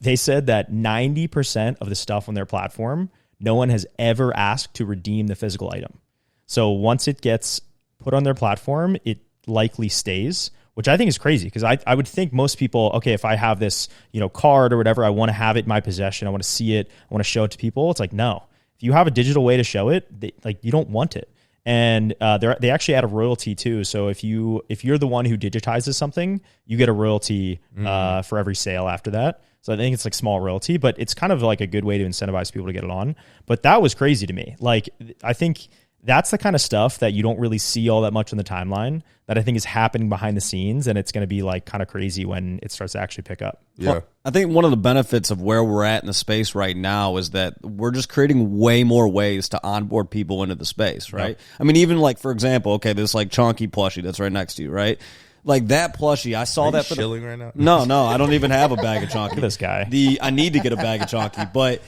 they said that 90% of the stuff on their platform, no one has ever asked to redeem the physical item. So once it gets put on their platform, it likely stays, which I think is crazy because I would think most people, okay, if I have this, card or whatever, I want to have it in my possession. I want to see it. I want to show it to people. It's like, no, if you have a digital way to show it, you don't want it. And they actually add a royalty too. So if you're the one who digitizes something, you get a royalty for every sale after that. So I think it's like small royalty, but it's kind of like a good way to incentivize people to get it on. But that was crazy to me. Like I think that's the kind of stuff that you don't really see all that much on the timeline that I think is happening behind the scenes, and it's going to be like kind of crazy when it starts to actually pick up. Yeah. Well, I think one of the benefits of where we're at in the space right now is that we're just creating way more ways to onboard people into the space, right? Yeah. I mean, even like, for example, okay, this like chunky plushie that's right next to you, right? Like that plushie, I saw that. Chilling right now? No, I don't even have a bag of chunky. Look at this guy. I need to get a bag of chunky, but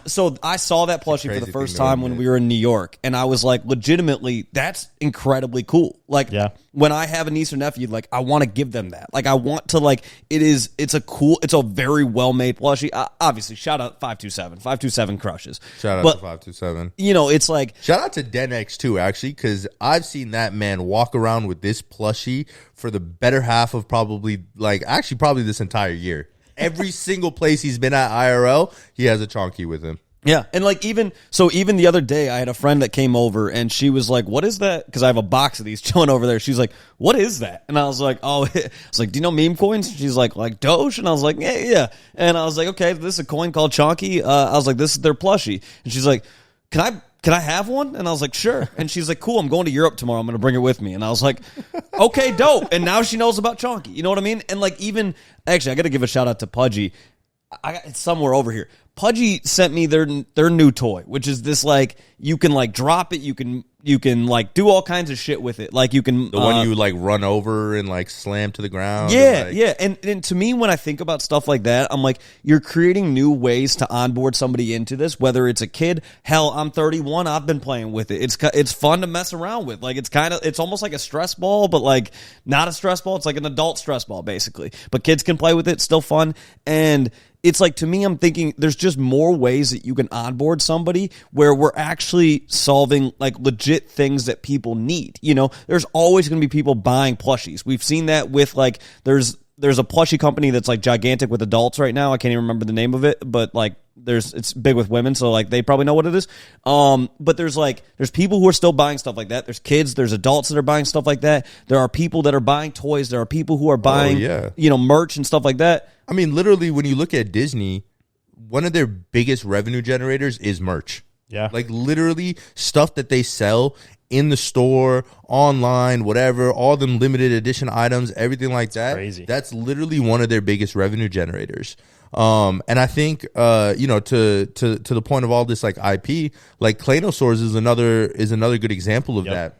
so I saw that plushie for the first time when we were in New York, and I was like, legitimately, that's incredibly cool. Like, when I have a niece or nephew, like, I want to give them that. Like, I want to, like, it's a very well-made plushie. Obviously, shout out 527. 527 crushes. Shout out to 527. It's like... Shout out to DenX, too, actually, because I've seen that man walk around with this plushie for the better half of probably this entire year. Every single place he's been at IRL, he has a chonky with him. Yeah, and like even the other day, I had a friend that came over, and she was like, "What is that?" Because I have a box of these chilling over there. She's like, "What is that?" And I was like, "Oh," I was like, "Do you know meme coins?" She's like Doge, and I was like, "Yeah." And I was like, "Okay, this is a coin called Chonky." I was like, "This is their plushie," and she's like, Can I have one? And I was like, sure. And she's like, cool, I'm going to Europe tomorrow. I'm going to bring it with me. And I was like, okay, dope. And now she knows about Chonky. You know what I mean? And like actually, I got to give a shout out to Pudgy. It's somewhere over here. Pudgy sent me their new toy, which is this like, you can like drop it. You can like do all kinds of shit with it. Like you can... The one you like run over and like slam to the ground. Yeah, yeah. And to me, when I think about stuff like that, I'm like, you're creating new ways to onboard somebody into this, whether it's a kid. Hell, I'm 31. I've been playing with it. It's fun to mess around with. Like it's almost like a stress ball, but like not a stress ball. It's like an adult stress ball, basically. But kids can play with it. It's still fun. And it's like, to me, I'm thinking there's just more ways that you can onboard somebody where we're actually solving like legit things that people need. There's always going to be people buying plushies. We've seen that with like, there's a plushie company that's like gigantic with adults right now. I can't even remember the name of it, but like it's big with women. So like they probably know what it is. But there's people who are still buying stuff like that. There's kids, there's adults that are buying stuff like that. There are people that are buying toys. There are people who are buying, merch and stuff like that. I mean, literally, when you look at Disney, one of their biggest revenue generators is merch. Yeah. Like, literally, stuff that they sell in the store, online, whatever, all them limited edition items, everything like that. Crazy. That's literally one of their biggest revenue generators. And I think, you know, to the point of all this, like IP, like Claynosaurs is another good example of that.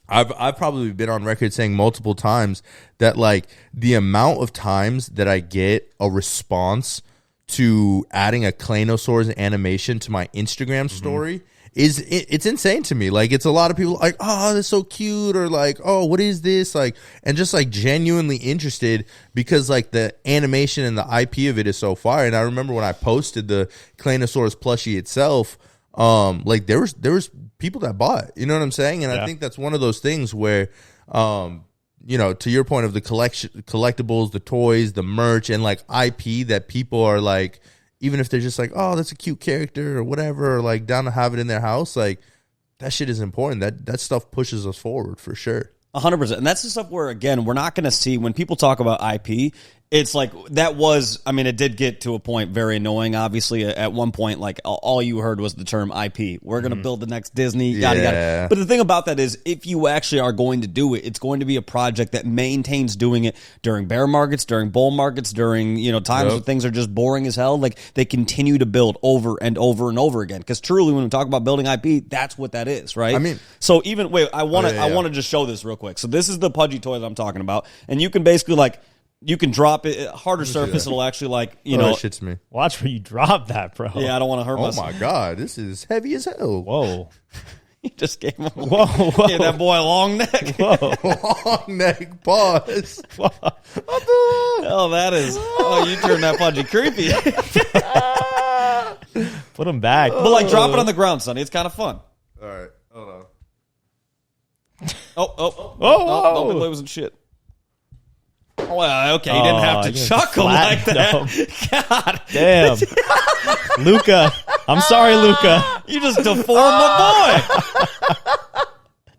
I've probably been on record saying multiple times that like the amount of times that I get a response to adding a Claynosaurs animation to my Instagram story it's insane to me. Like, it's a lot of people like, oh, that's so cute, or like, oh, what is this? Like, and just like genuinely interested because like the animation and the IP of it is so fire. And I remember when I posted the Claynosaurus plushie itself, like there was people that bought it, you know what I'm saying? And I think that's one of those things where, you know, to your point of the collectibles, the toys, the merch, and like IP that people are like, even if they're just like, oh, that's a cute character or whatever, or like down to have it in their house, like that shit is important. That stuff pushes us forward for sure. 100%. And that's the stuff where, again, we're not going to see when people talk about IP. It's like that was, I mean, it did get to a point very annoying. Obviously, at one point, like all you heard was the term IP. We're going to build the next Disney, yada, yada. But the thing about that is, if you actually are going to do it, it's going to be a project that maintains doing it during bear markets, during bull markets, during, you know, times when things are just boring as hell. Like, they continue to build over and over and over again. Because truly, when we talk about building IP, that's what that is, right? I mean, so even, wait, I want to just show this real quick. So this is the Pudgy toy that I'm talking about. And you can basically like, you can drop it harder surface. It'll actually like, you know, that shits me. Watch where you drop that, bro. Yeah, I don't want to hurt myself. Oh my god, this is heavy as hell. Whoa. You just gave him Whoa. Gave that boy a long neck. Whoa. Long neck pause. Oh, that is. Oh, you turned that Pudgy creepy. Put him back. But like, drop it on the ground, Sonny. It's kind of fun. All right, hold on. Oh, don't be losing shit. Oh, well, okay, you didn't have to chuckle like that. God damn. Luca. I'm sorry, Luca. You just deformed my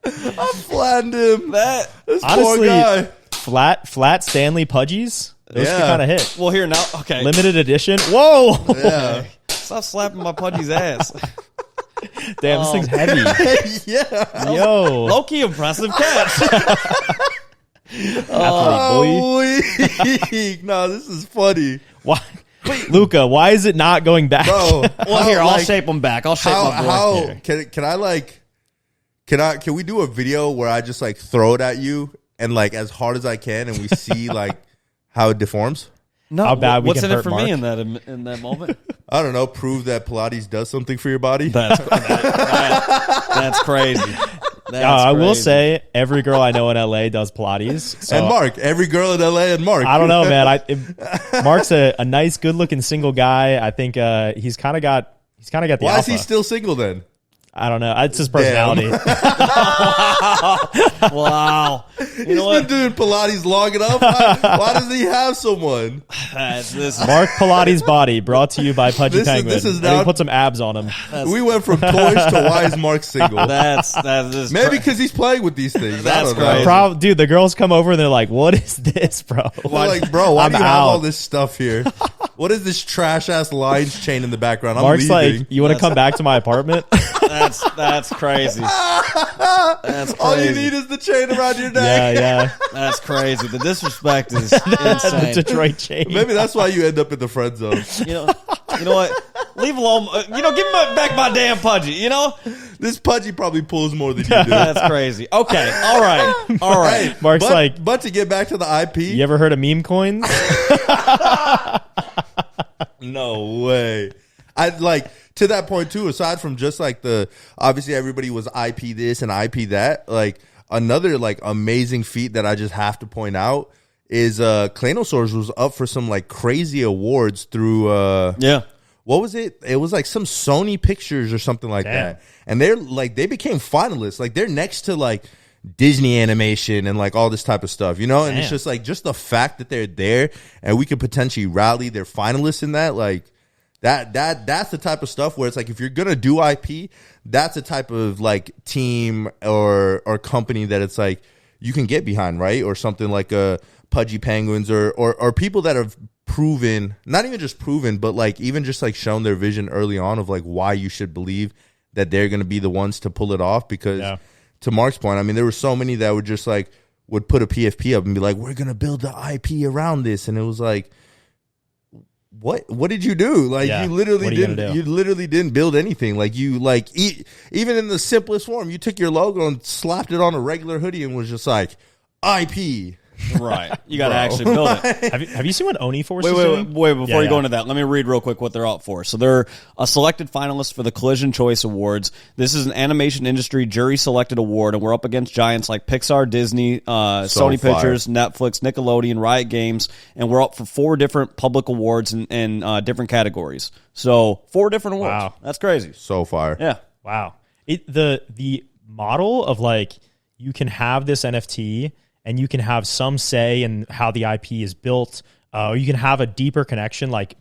boy. I flattened him. That honestly, poor guy. flat Stanley Pudgies. Those could kind of hit. Well, here now. Okay. Limited edition. Whoa. Yeah. Stop slapping my Pudgy's ass. Damn, this thing's heavy. Yeah. Yo. Low-key impressive catch. Weak. No, this is funny. Why, Luca? Why is it not going back? Bro, well, here, I'll shape them back. I'll shape my boy. Can we do a video where I just like throw it at you and like as hard as I can, and we see like how it deforms? No, how bad what's we can in it hurt for Marc? me in that moment? I don't know. Prove that Pilates does something for your body. That's crazy. I will say every girl I know in LA does Pilates. So and Marc, every girl in LA, and Marc. I don't know, man. Marc's a nice, good-looking single guy. I think he's kind of got the Why alpha. is he still single then? I don't know. It's his personality. Wow. He's been doing Pilates long enough. Why does he have someone? Marc Pilates Body, brought to you by Pudgy Penguin. This is and now, he put some abs on him. We went from toys to why is Marc single? Maybe because he's playing with these things. That's crazy. Dude, the girls come over and they're like, what is this, bro? They're like, bro, why do you have out. all this stuff here? What is this trash-ass lines chain in the background? I'm Marc's leaving. like, you want to come back to my apartment? That's crazy. That's crazy. All you need is the chain around your neck. Yeah. That's crazy. The disrespect is insane. The Detroit chain. Maybe that's why you end up in the friend zone. You know what? Leave alone. Give me back my damn Pudgy. You know, this Pudgy probably pulls more than you do. That's crazy. Okay, all right. Hey, Marc's but to get back to the IP, you ever heard of meme coins? No way. I like to that point too. Aside from just like obviously everybody was IP this and IP that. Like another like amazing feat that I just have to point out is Claynosaurs was up for some like crazy awards through what was it? It was like some Sony Pictures or something like that. And they became finalists. Like they're next to like Disney animation and like all this type of stuff, you know? And it's just like just the fact that they're there and we could potentially rally their finalists in that, like that's the type of stuff where it's like if you're gonna do IP, that's the type of like team or company that it's like you can get behind, right? Or something like a Pudgy Penguins or people that have proven, not even just proven, but like even just like shown their vision early on of like why you should believe that they're gonna be the ones to pull it off. Because to Mark's point, I mean, there were so many that would just like would put a PFP up and be like, we're gonna build the IP around this, and it was like, what did you do? Like, you literally didn't build anything. Like, you like even in the simplest form, you took your logo and slapped it on a regular hoodie and was just like, IP. Right. You got to actually build it. Have you seen what OniForce is doing? Wait, before you go into that, let me read real quick what they're out for. So they're a selected finalist for the Collision Choice Awards. This is an animation industry jury-selected award, and we're up against giants like Pixar, Disney, Sony Pictures, Netflix, Nickelodeon, Riot Games, and we're up for 4 different public awards in different categories. So 4 different awards. Wow. That's crazy. So fire. Yeah. Wow. The model of like, you can have this NFT and you can have some say in how the IP is built, or you can have a deeper connection, like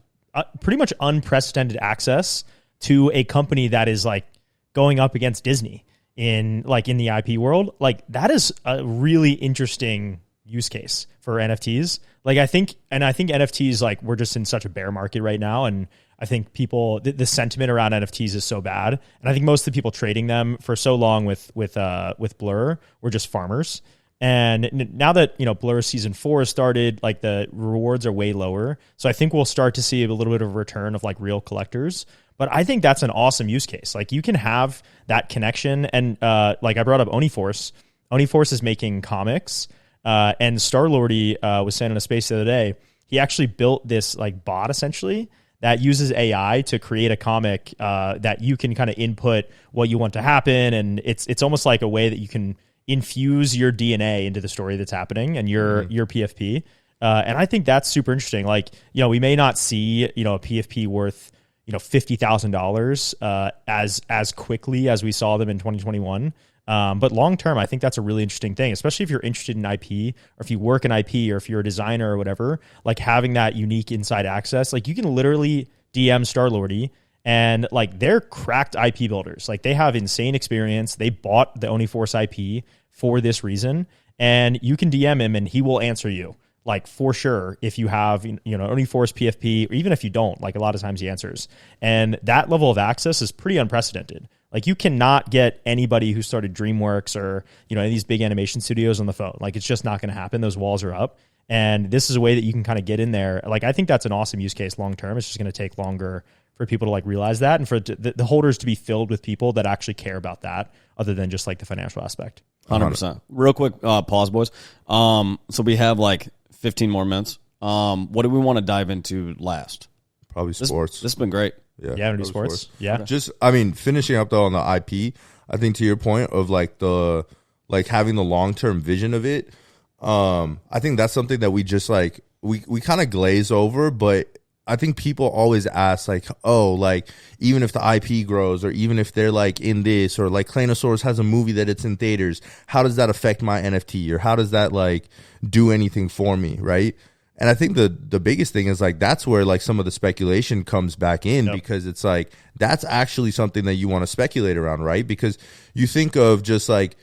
pretty much unprecedented access to a company that is like going up against Disney in the IP world. Like, that is a really interesting use case for NFTs. Like, I think NFTs, like, we're just in such a bear market right now, and I think people, the sentiment around NFTs is so bad, and I think most of the people trading them for so long with Blur were just farmers. And now that, Blur season 4 has started, like, the rewards are way lower. So I think we'll start to see a little bit of a return of like real collectors. But I think that's an awesome use case. Like, you can have that connection. And like I brought up OniForce. OniForce is making comics. And Star-Lordy was saying in a space the other day, he actually built this like bot essentially that uses AI to create a comic that you can kind of input what you want to happen. And it's almost like a way that you can infuse your DNA into the story that's happening and your PFP. And I think that's super interesting. Like, we may not see, a PFP worth, $50,000 as quickly as we saw them in 2021. But long term, I think that's a really interesting thing, especially if you're interested in IP, or if you work in IP, or if you're a designer or whatever, like having that unique inside access. Like, you can literally DM Star-Lordy, and like, they're cracked IP builders. Like, they have insane experience. They bought the OniForce IP for this reason, and you can DM him and he will answer you, like, for sure, if you have, OniForce PFP, or even if you don't. Like, a lot of times he answers. And that level of access is pretty unprecedented. Like, you cannot get anybody who started DreamWorks or, any of these big animation studios on the phone. Like, it's just not going to happen. Those walls are up. And this is a way that you can kind of get in there. Like, I think that's an awesome use case long term. It's just going to take longer for people to like realize that, and for the holders to be filled with people that actually care about that, other than just like the financial aspect. 100%. Real quick, pause, boys. So we have like 15 more minutes. What do we want to dive into last? Probably sports. This has been great. Yeah, do sports. Yeah. Okay. Just, I mean, finishing up though on the IP, I think to your point of like having the long-term vision of it, I think that's something that we just like, we kind of glaze over, but I think people always ask like, oh, like, even if the IP grows, or even if they're like in this, or like Claynosaurus has a movie that it's in theaters, how does that affect my NFT, or how does that like do anything for me, right? And I think the biggest thing is like, that's where like some of the speculation comes back in, because it's like, that's actually something that you want to speculate around, right? Because you think of just like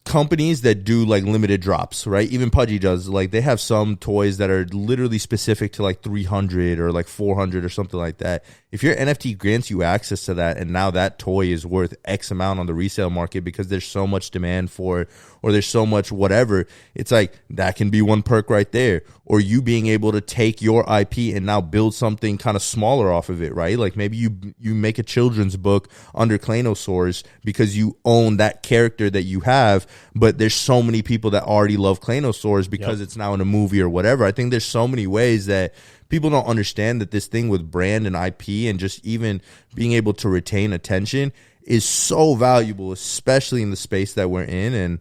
companies that do like limited drops, right? Even Pudgy does. Like, they have some toys that are literally specific to like 300 or like 400 or something like that. If your NFT grants you access to that, and now that toy is worth X amount on the resale market because there's so much demand for it, or there's so much whatever, it's like, that can be one perk right there. Or you being able to take your IP and now build something kind of smaller off of it, right? Like, maybe you make a children's book under Claynosaurus because you own that character that you have, but there's so many people that already love Claynosaurus because it's now in a movie or whatever. I think there's so many ways that people don't understand that this thing with brand and IP, and just even being able to retain attention, is so valuable, especially in the space that we're in. And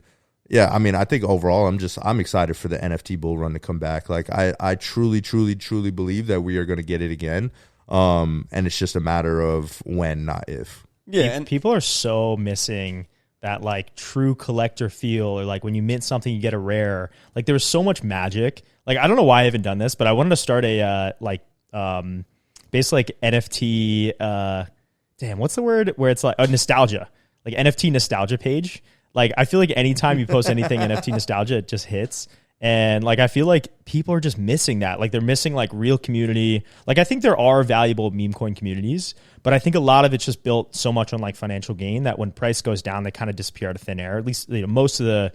yeah, I mean, I think overall, I'm excited for the NFT bull run to come back. Like, I truly, truly, truly believe that we are going to get it again. And it's just a matter of when, not if. Yeah, and people are so missing that like true collector feel, or like when you mint something, you get a rare. Like, there was so much magic. Like, I don't know why I haven't done this, but I wanted to start a basically like NFT. What's the word? Where it's like a nostalgia, like NFT nostalgia page. Like, I feel like anytime you post anything NFT nostalgia, it just hits. And like, I feel like people are just missing that. Like, they're missing like real community. Like, I think there are valuable meme coin communities, but I think a lot of it's just built so much on like financial gain that when price goes down, they kind of disappear out of thin air. At least, most of the,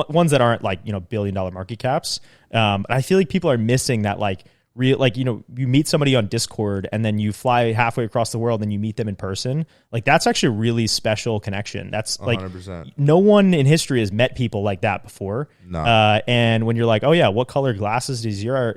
ones that aren't like, $1 billion market caps. I feel like people are missing that like real, like, you meet somebody on Discord and then you fly halfway across the world and you meet them in person. Like, that's actually a really special connection. That's like 100%. No one in history has met people like that before. No. And when you're like, oh yeah, what color glasses does your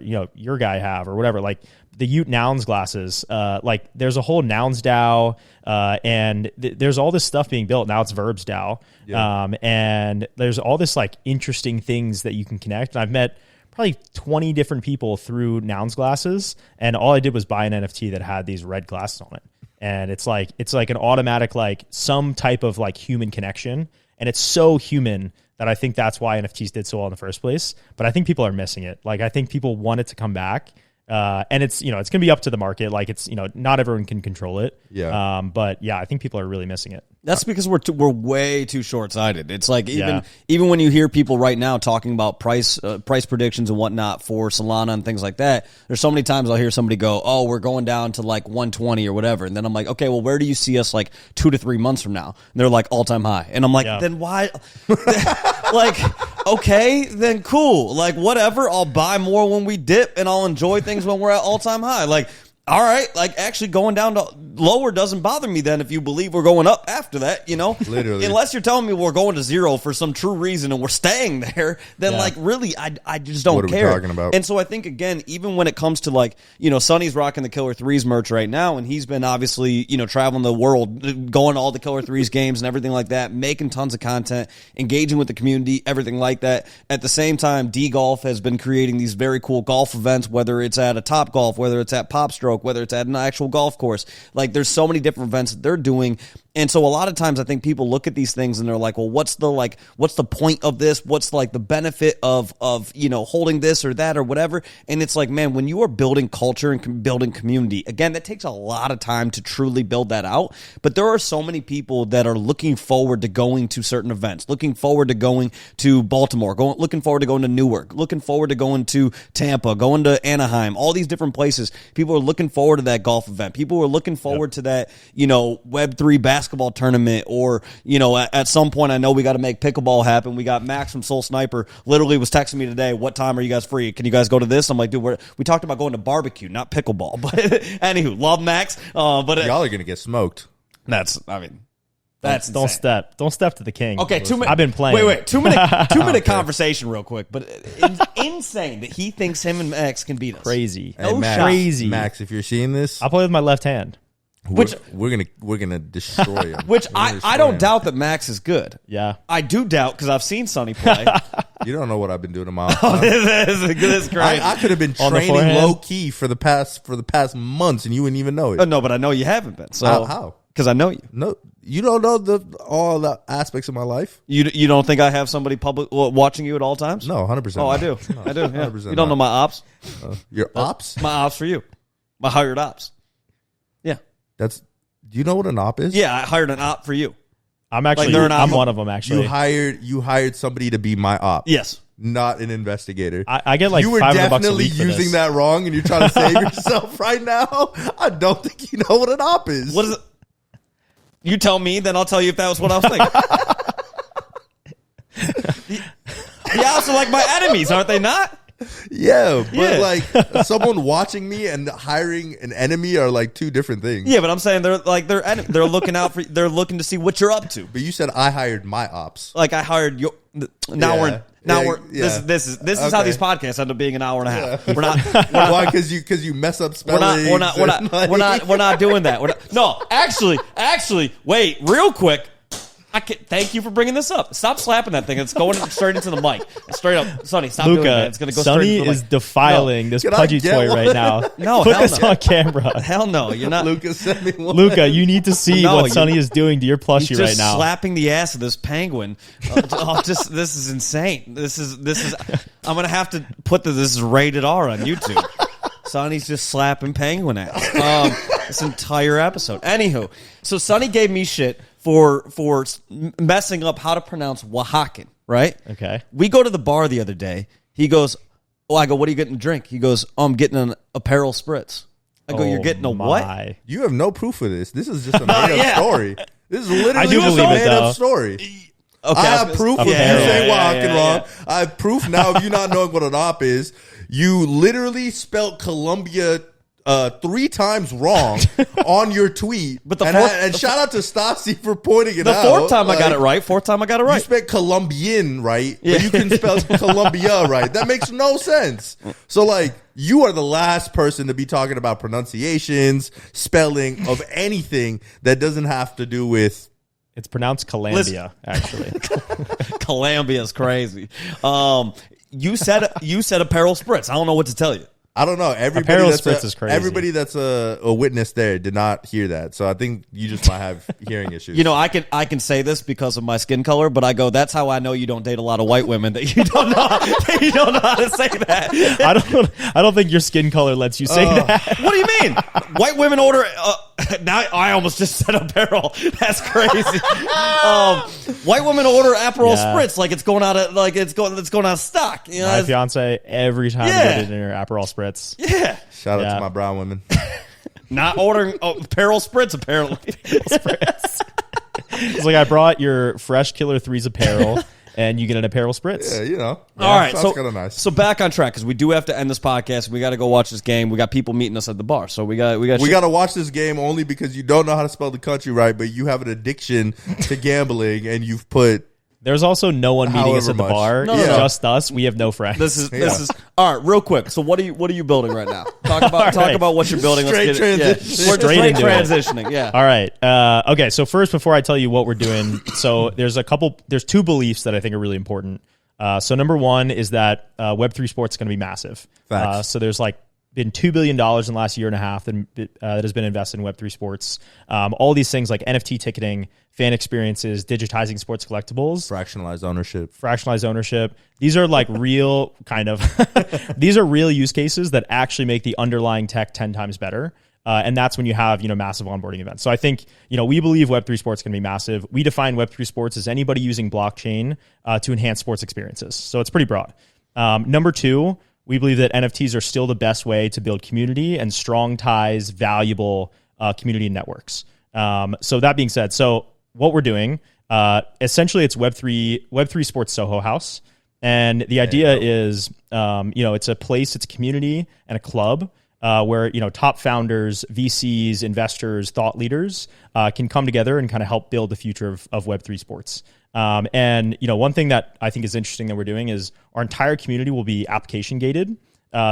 guy have or whatever, like the Ute Nouns glasses, like there's a whole Nouns DAO, and there's all this stuff being built. Now it's Verbs DAO. Yeah. And there's all this like interesting things that you can connect. And I've met probably 20 different people through Nouns glasses, and all I did was buy an NFT that had these red glasses on it. And it's like an automatic, like some type of like human connection. And it's so human that I think that's why NFTs did so well in the first place. But I think people are missing it. Like, I think people want it to come back. And it's, it's going to be up to the market. Like, it's, not everyone can control it. Yeah. But yeah, I think people are really missing it. That's because we're way too short-sighted. It's like even when you hear people right now talking about price predictions and whatnot for Solana and things like that, there's so many times I'll hear somebody go, "Oh, we're going down to like 120 or whatever," and then I'm like, "Okay, well, where do you see us like 2 to 3 months from now?" And they're like all-time high, and I'm like, "Then why?" Like, okay, then cool. Like, whatever. I'll buy more when we dip, and I'll enjoy things when we're at all-time high. Like, all right, like actually going down to lower doesn't bother me then if you believe we're going up after that, Literally. Unless you're telling me we're going to zero for some true reason and we're staying there, then like really I just don't care. What are we talking about? And so I think, again, even when it comes to like, Sonny's rocking the Killer 3s merch right now, and he's been obviously, traveling the world, going to all the Killer 3s games and everything like that, making tons of content, engaging with the community, everything like that. At the same time, D-Golf has been creating these very cool golf events, whether it's at a Top Golf, whether it's at Pop Stroke, whether it's at an actual golf course. Like, there's so many different events that they're doing. And so a lot of times I think people look at these things and they're like, well, what's the point of this? What's like the benefit of holding this or that or whatever? And it's like, man, when you are building culture and building community, again, that takes a lot of time to truly build that out. But there are so many people that are looking forward to going to certain events, looking forward to going to Baltimore, looking forward to going to Newark, looking forward to going to Tampa, going to Anaheim, all these different places. People are looking forward to that golf event. People are looking forward to that, Web3 basketball tournament, or, at some point, I know we got to make pickleball happen. We got Max from Soul Sniper literally was texting me today, what time are you guys free? Can you guys go to this? I'm like, dude, we talked about going to barbecue, not pickleball. But anywho, love Max. But y'all are going to get smoked. That's Don't step to the king. Okay, 2 minutes. I've been playing. Wait, 2 minute conversation real quick. But it's insane that he thinks him and Max can beat us. Crazy. Hey, Max, crazy. Max, if you're seeing this, I'll play with my left hand. We're gonna destroy him. Which I don't doubt that Max is good. Yeah, I do doubt because I've seen Sonny play. You don't know what I've been doing to my. This crazy. I could have been training low key for the past months, and you wouldn't even know it. No, but I know you haven't been. So how? Because I know you. No, you don't know all the aspects of my life. You don't think I have somebody watching you at all times? No, 100%. Oh, I do. No, I do. Yeah. 100% You don't know my ops? Your ops? My ops for you. My hired ops. Yeah. Do you know what an op is? Yeah, I hired an op for you. I'm actually. I'm one of them. Actually, you hired somebody to be my op. Yes. Not an investigator. I get like you were $500 definitely a week for using this. that wrong, and you're trying to save yourself right now. I don't think you know what an op is. What is it? You tell me, then I'll tell you if that was what I was thinking. The ops are like my enemies, aren't they not? Yeah, but Yeah. like someone watching me and hiring an enemy are like two different things. Yeah, but I'm saying they're looking out for. They're looking to see what you're up to. But you said I hired my ops. Like I hired your. Now this is how these podcasts end up being an hour and a half. Yeah. We're not. Why? Because you mess up spelling. We're not doing that. No, actually, wait, real quick. Thank you for bringing this up. Stop slapping that thing. It's going straight into the mic. Straight up. Sonny, stop doing that. It's going to go straight into the mic. Sonny is defiling this pudgy toy right now. No, put hell this no. on camera. Hell no, you're not. Luca sent me one. Luca, you need to see No, what Sonny is doing to your plushie He's right just now. slapping the ass of this penguin. This is insane. This is. I'm gonna have to put this is rated R on YouTube. Sonny's just slapping penguin ass. This entire episode. Anywho, so Sonny gave me shit for messing up how to pronounce Oaxacan. Right? Okay. We go to the bar the other day, He goes, oh, I go, what are you getting to drink? He goes, oh, I'm getting an apparel spritz. I go, you're getting a what? You have no proof of this. This is just a made up story. This is literally I do just a believe it, made up though. story. Okay, I have proof of you saying walking wrong. I have proof now of you not knowing what an op is. You literally spelled Columbia 3 times wrong on your tweet. But the and shout out to Stassi for pointing it out. The fourth time I got it right. You spelled Colombian right, but you can spell Columbia right. That makes no sense. So like, you are the last person to be talking about pronunciations, spelling of anything that doesn't have to do with. It's pronounced Columbia, actually. Columbia is crazy. You said apparel spritz. I don't know what to tell you. I don't know. Apparel spritz is crazy. Everybody that's a witness there did not hear that. So I think you just might have hearing issues. You know, I can say this because of my skin color, but I go, that's how I know you don't date a lot of white women, that you don't know how to say that. I don't think your skin color lets you say that. What do you mean? White women order now I almost just said apparel. That's crazy. White women order Aperol spritz like it's going out of stock. You know, my fiance, every time we go to dinner, Aperol spritz. Yeah. Shout out to my brown women. Not ordering apparel spritz, apparently. It's like, I brought your Fresh Killer 3's apparel, and you get an apparel spritz. Yeah, you know. Yeah, all right, so nice. So back on track, because we do have to end this podcast. We got to go watch this game. We got people meeting us at the bar, so we got to watch this game only because you don't know how to spell the country right, but you have an addiction to gambling, and you've put. There's also no one meeting us at the bar. No. Just us. We have no friends. This is all right. Real quick. So what are you building right now? Talk about what you're building. Straight transition. We're straight transitioning. Yeah. All right. Okay. So first, before I tell you what we're doing, so there's 2 beliefs that I think are really important. So number one is that Web3 Sports is going to be massive. So there's been $2 billion in the last year and a half that has been invested in Web3 Sports. All these things like NFT ticketing, fan experiences, digitizing sports collectibles. Fractionalized ownership. These are real these are real use cases that actually make the underlying tech 10 times better. And that's when you have, massive onboarding events. So I think, we believe Web3 Sports can be massive. We define Web3 Sports as anybody using blockchain to enhance sports experiences. So it's pretty broad. Number 2, we believe that NFTs are still the best way to build community and strong ties, valuable community networks. So that being said, so what we're doing, essentially it's Web3 Sports Soho House. And the idea is, it's a place, it's a community and a club where, top founders, VCs, investors, thought leaders can come together and kind of help build the future of Web3 Sports. And one thing that I think is interesting that we're doing is our entire community will be application gated.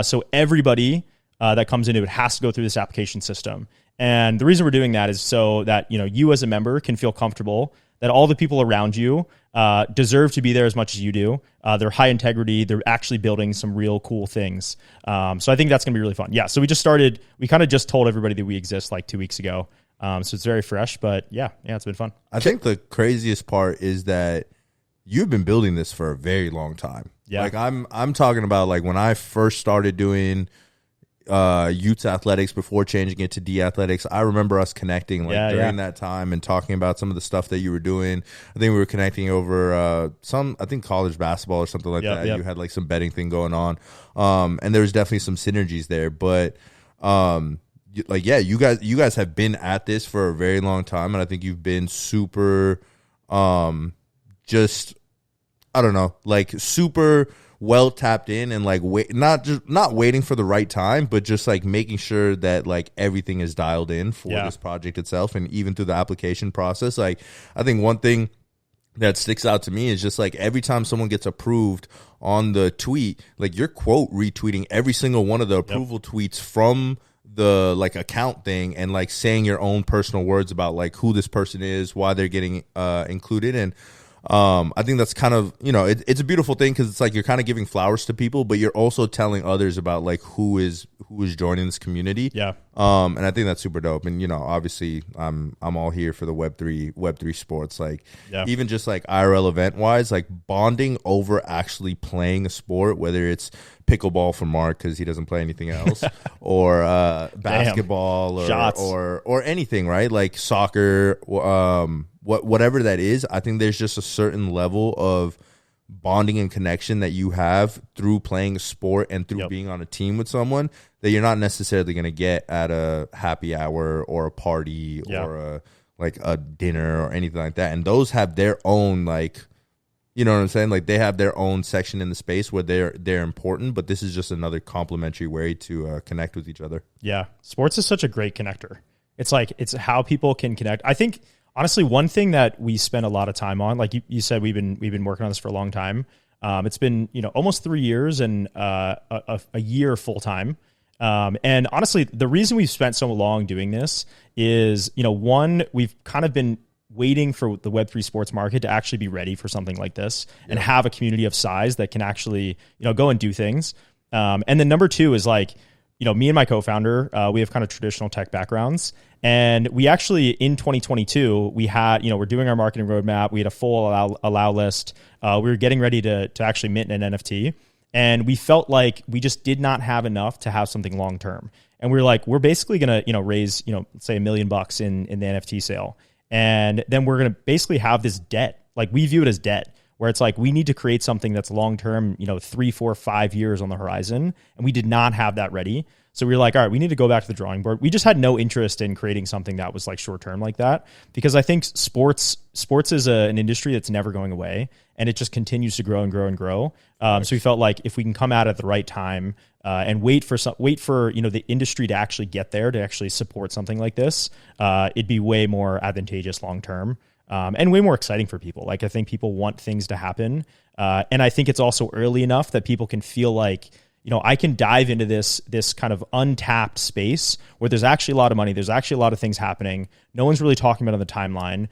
So everybody that comes into it has to go through this application system. And the reason we're doing that is so that, you as a member can feel comfortable that all the people around you deserve to be there as much as you do. They're high integrity. They're actually building some real cool things. So I think that's going to be really fun. Yeah. So we kind of just told everybody that we exist 2 weeks ago. So it's very fresh, but yeah, it's been fun. I think the craziest part is that you've been building this for a very long time. Yeah. I'm talking about when I first started doing youth athletics before changing it to D athletics. I remember us connecting during that time and talking about some of the stuff that you were doing. I think we were connecting over college basketball or something like that. Yep. You had some betting thing going on. And there was definitely some synergies there, but you guys have been at this for a very long time, and I think you've been super super well tapped in and not waiting for the right time, but just making sure that everything is dialed in for this project itself, and even through the application process. I think one thing that sticks out to me is just every time someone gets approved on the tweet, you're quote retweeting every single one of the approval tweets from the account thing, and saying your own personal words about who this person is, why they're getting included. And I think that's kind of, it's a beautiful thing, because it's you're kind of giving flowers to people, but you're also telling others about who is joining this community. Yeah. And I think that's super dope. And obviously I'm all here for the Web3 sports. Even just IRL event wise, bonding over actually playing a sport, whether it's pickleball for Marc because he doesn't play anything else, or basketball, or anything, right? Soccer, whatever that is. I think there's just a certain level of bonding and connection that you have through playing a sport and through being on a team with someone that you're not necessarily going to get at a happy hour or a party or a dinner or anything like that. And those have their own, like, you know what I'm saying? Like, they have their own section in the space where they're important, but this is just another complementary way to connect with each other. Yeah. Sports is such a great connector. It's how people can connect. I think, honestly, one thing that we spend a lot of time on, like you said, we've been working on this for a long time. It's been, almost 3 years and a year full time. And honestly, the reason we've spent so long doing this is, one, we've kind of been waiting for the Web3 sports market to actually be ready for something like this and have a community of size that can actually, go and do things. And then number two is like, me and my co-founder, we have kind of traditional tech backgrounds. And we actually, in 2022, we had, we're doing our marketing roadmap. We had a full allow list. We were getting ready to actually mint an NFT. And we felt like we just did not have enough to have something long-term. And we were like, we're basically going to, raise, let's say $1 million in the NFT sale. And then we're going to basically have this debt. Like, we view it as debt, where it's like, we need to create something that's long-term, 3, 4, 5 years on the horizon. And we did not have that ready. So we were like, all right, we need to go back to the drawing board. We just had no interest in creating something that was like short-term like that, because I think sports is an industry that's never going away, and it just continues to grow and grow and grow. So we felt like if we can come out at the right time and wait for the industry to actually get there, to actually support something like this, it'd be way more advantageous long-term. And way more exciting for people. Like, I think people want things to happen. And I think it's also early enough that people can feel like, I can dive into this kind of untapped space where there's actually a lot of money. There's actually a lot of things happening. No one's really talking about on the timeline.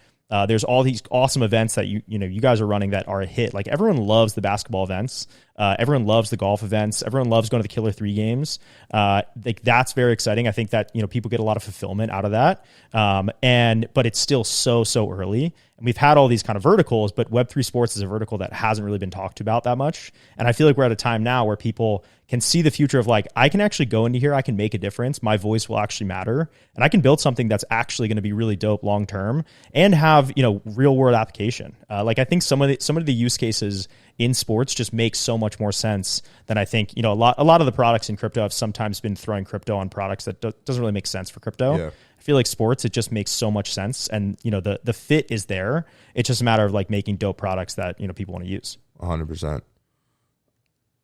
There's all these awesome events that you guys are running that are a hit. Like, everyone loves the basketball events. Everyone loves the golf events. Everyone loves going to the Killer 3 games. That's very exciting. I think that, people get a lot of fulfillment out of that. But it's still so early. And we've had all these kind of verticals, but Web3 Sports is a vertical that hasn't really been talked about that much. And I feel like we're at a time now where people can see the future of like, I can actually go into here, I can make a difference, my voice will actually matter, and I can build something that's actually going to be really dope long term and have, real world application. I think some of the use cases in sports just make so much more sense than I think, a lot of the products in crypto have sometimes been throwing crypto on products that doesn't really make sense for crypto. Yeah. I feel like sports, it just makes so much sense, and the fit is there. It's just a matter of like making dope products that people want to use. 100%.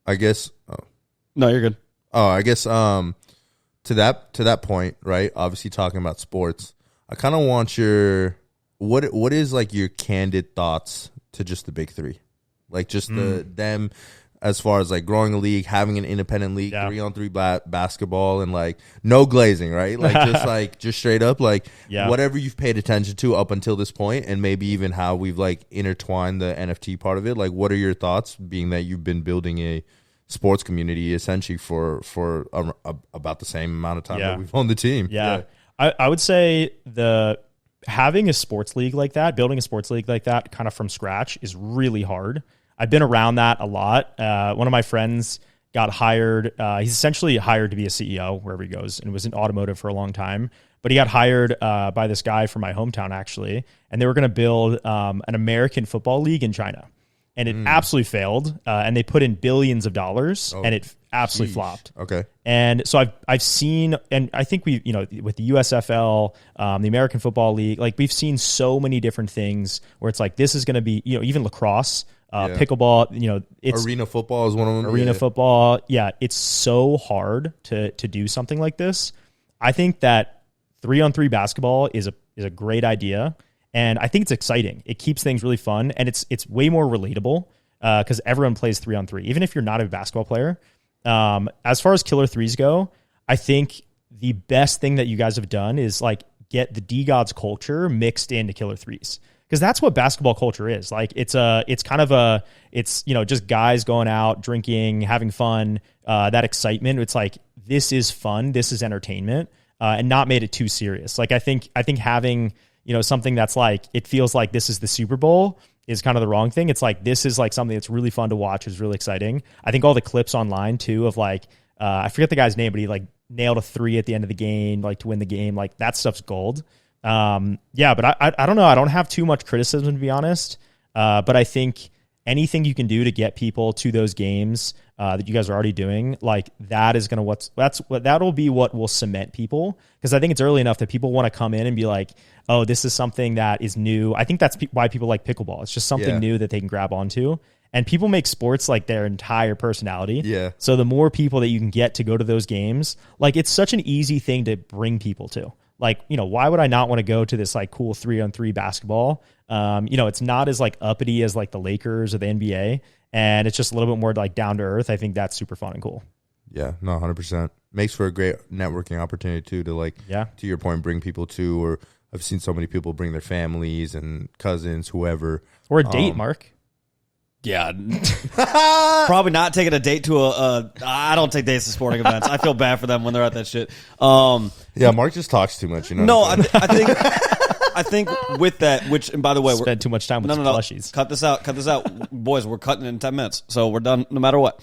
I guess. No, you're good. I guess to that point, right? Obviously, talking about sports, I kind of want your what is like your candid thoughts to just the big three, like just them. As far as like growing a league, having an independent league, 3-on-3 basketball, and like no glazing, right? Like just straight up, like whatever you've paid attention to up until this point, and maybe even how we've like intertwined the NFT part of it. Like, what are your thoughts, being that you've been building a sports community essentially for about the same amount of time that we've owned the team? I would say having a sports league like that, building a sports league like that, kind of from scratch, is really hard. I've been around that a lot. One of my friends got hired. He's essentially hired to be a CEO wherever he goes, and was in automotive for a long time. But he got hired by this guy from my hometown, actually, and they were going to build an American football league in China. And it absolutely failed, and they put in billions of dollars, and it absolutely flopped. Okay. And so I've seen, and I think we, with the USFL, the American Football League, like, we've seen so many different things where it's like, this is going to be, even lacrosse, pickleball, it's arena football is one of them. Arena football. Yeah. It's so hard to do something like this. I think that 3-on-3 basketball is a great idea. And I think it's exciting. It keeps things really fun, and it's way more relatable because everyone plays 3-on-3, even if you're not a basketball player. As far as Killer 3s go, I think the best thing that you guys have done is like get the DeGods culture mixed into Killer 3s, because that's what basketball culture is. Like, it's just guys going out, drinking, having fun, that excitement. It's like, this is fun, this is entertainment, and not made it too serious. Like, I think having something that's like, it feels like this is the Super Bowl is kind of the wrong thing. It's like, this is like something that's really fun to watch, is really exciting. I think all the clips online too of like, I forget the guy's name, but he like nailed a 3 at the end of the game, like to win the game. Like, that stuff's gold. But I don't know. I don't have too much criticism, to be honest. But I think anything you can do to get people to those games that you guys are already doing, like that is going to that'll be what will cement people. Because I think it's early enough that people want to come in and be like, oh, this is something that is new. I think that's why people like pickleball. It's just something new that they can grab onto. And people make sports like their entire personality. Yeah. So the more people that you can get to go to those games, like it's such an easy thing to bring people to. Like, you know, why would I not want to go to this like cool 3-on-3 basketball? You know, it's not as like uppity as like the Lakers or the NBA. And it's just a little bit more like down to earth. I think that's super fun and cool. Yeah, no, 100%. Makes for a great networking opportunity too to like, to your point, bring people to, or I've seen so many people bring their families and cousins, whoever. Or a date, Mark. Yeah, probably not taking a date to I don't take dates to sporting events. I feel bad for them when they're at that shit. Yeah, Mark just talks too much. You know. No, I think with that, which, and by the way, spend too much time with plushies. Cut this out, boys. We're cutting in 10 minutes, so we're done no matter what.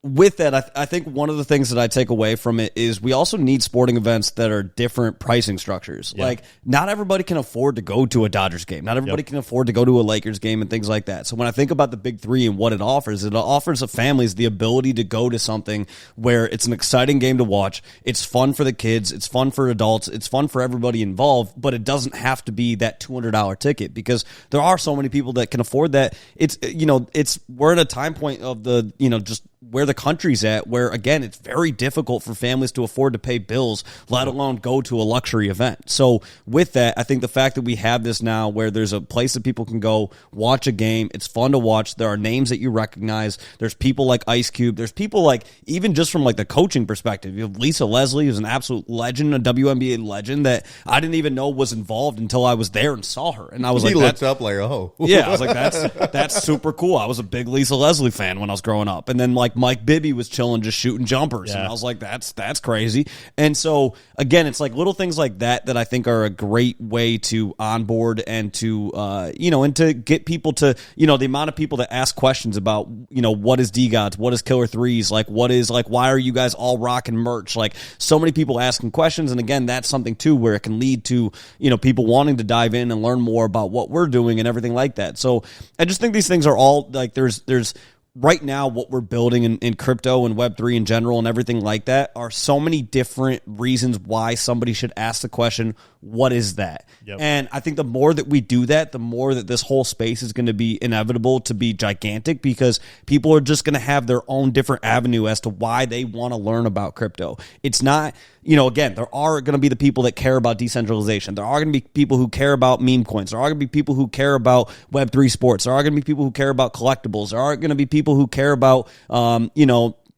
With that, I think one of the things that I take away from it is we also need sporting events that are different pricing structures. Yeah. Like, not everybody can afford to go to a Dodgers game. Not everybody can afford to go to a Lakers game and things like that. So when I think about the big three and what it offers the families the ability to go to something where it's an exciting game to watch. It's fun for the kids. It's fun for adults. It's fun for everybody involved, but it doesn't have to be that $200 ticket because there are so many people that can afford that. We're at a time point of the, just where the country's at, where, again, it's very difficult for families to afford to pay bills, let alone go to a luxury event. So with that, I think the fact that we have this now where there's a place that people can go watch a game, it's fun to watch. There are names that you recognize. There's people like Ice Cube. There's people like, even just from like the coaching perspective, you have Lisa Leslie, who's an absolute legend, a WNBA legend that I didn't even know was involved until I was there and saw her. And I was he looked up like, oh. Yeah, I was like, that's super cool. I was a big Lisa Leslie fan when I was growing up. And then like Mike Bibby was chilling, just shooting jumpers. And I was like, that's crazy. And so, again, it's like little things like that I think are a great way to onboard and to, and to get people to, the amount of people that ask questions about, what is DeGods, what is Killer Threes, like, what is, like, why are you guys all rocking merch? Like, so many people asking questions. And again, that's something too where it can lead to, people wanting to dive in and learn more about what we're doing and everything like that. So I just think these things are all like, there's right now, what we're building in crypto and Web3 in general and everything like that are so many different reasons why somebody should ask the question, what is that? Yep. And I think the more that we do that, the more that this whole space is going to be inevitable to be gigantic because people are just going to have their own different avenue as to why they want to learn about crypto. It's not, again, there are going to be the people that care about decentralization. There are going to be people who care about meme coins. There are going to be people who care about Web3 sports. There are going to be people who care about collectibles. There are going to be people who care about,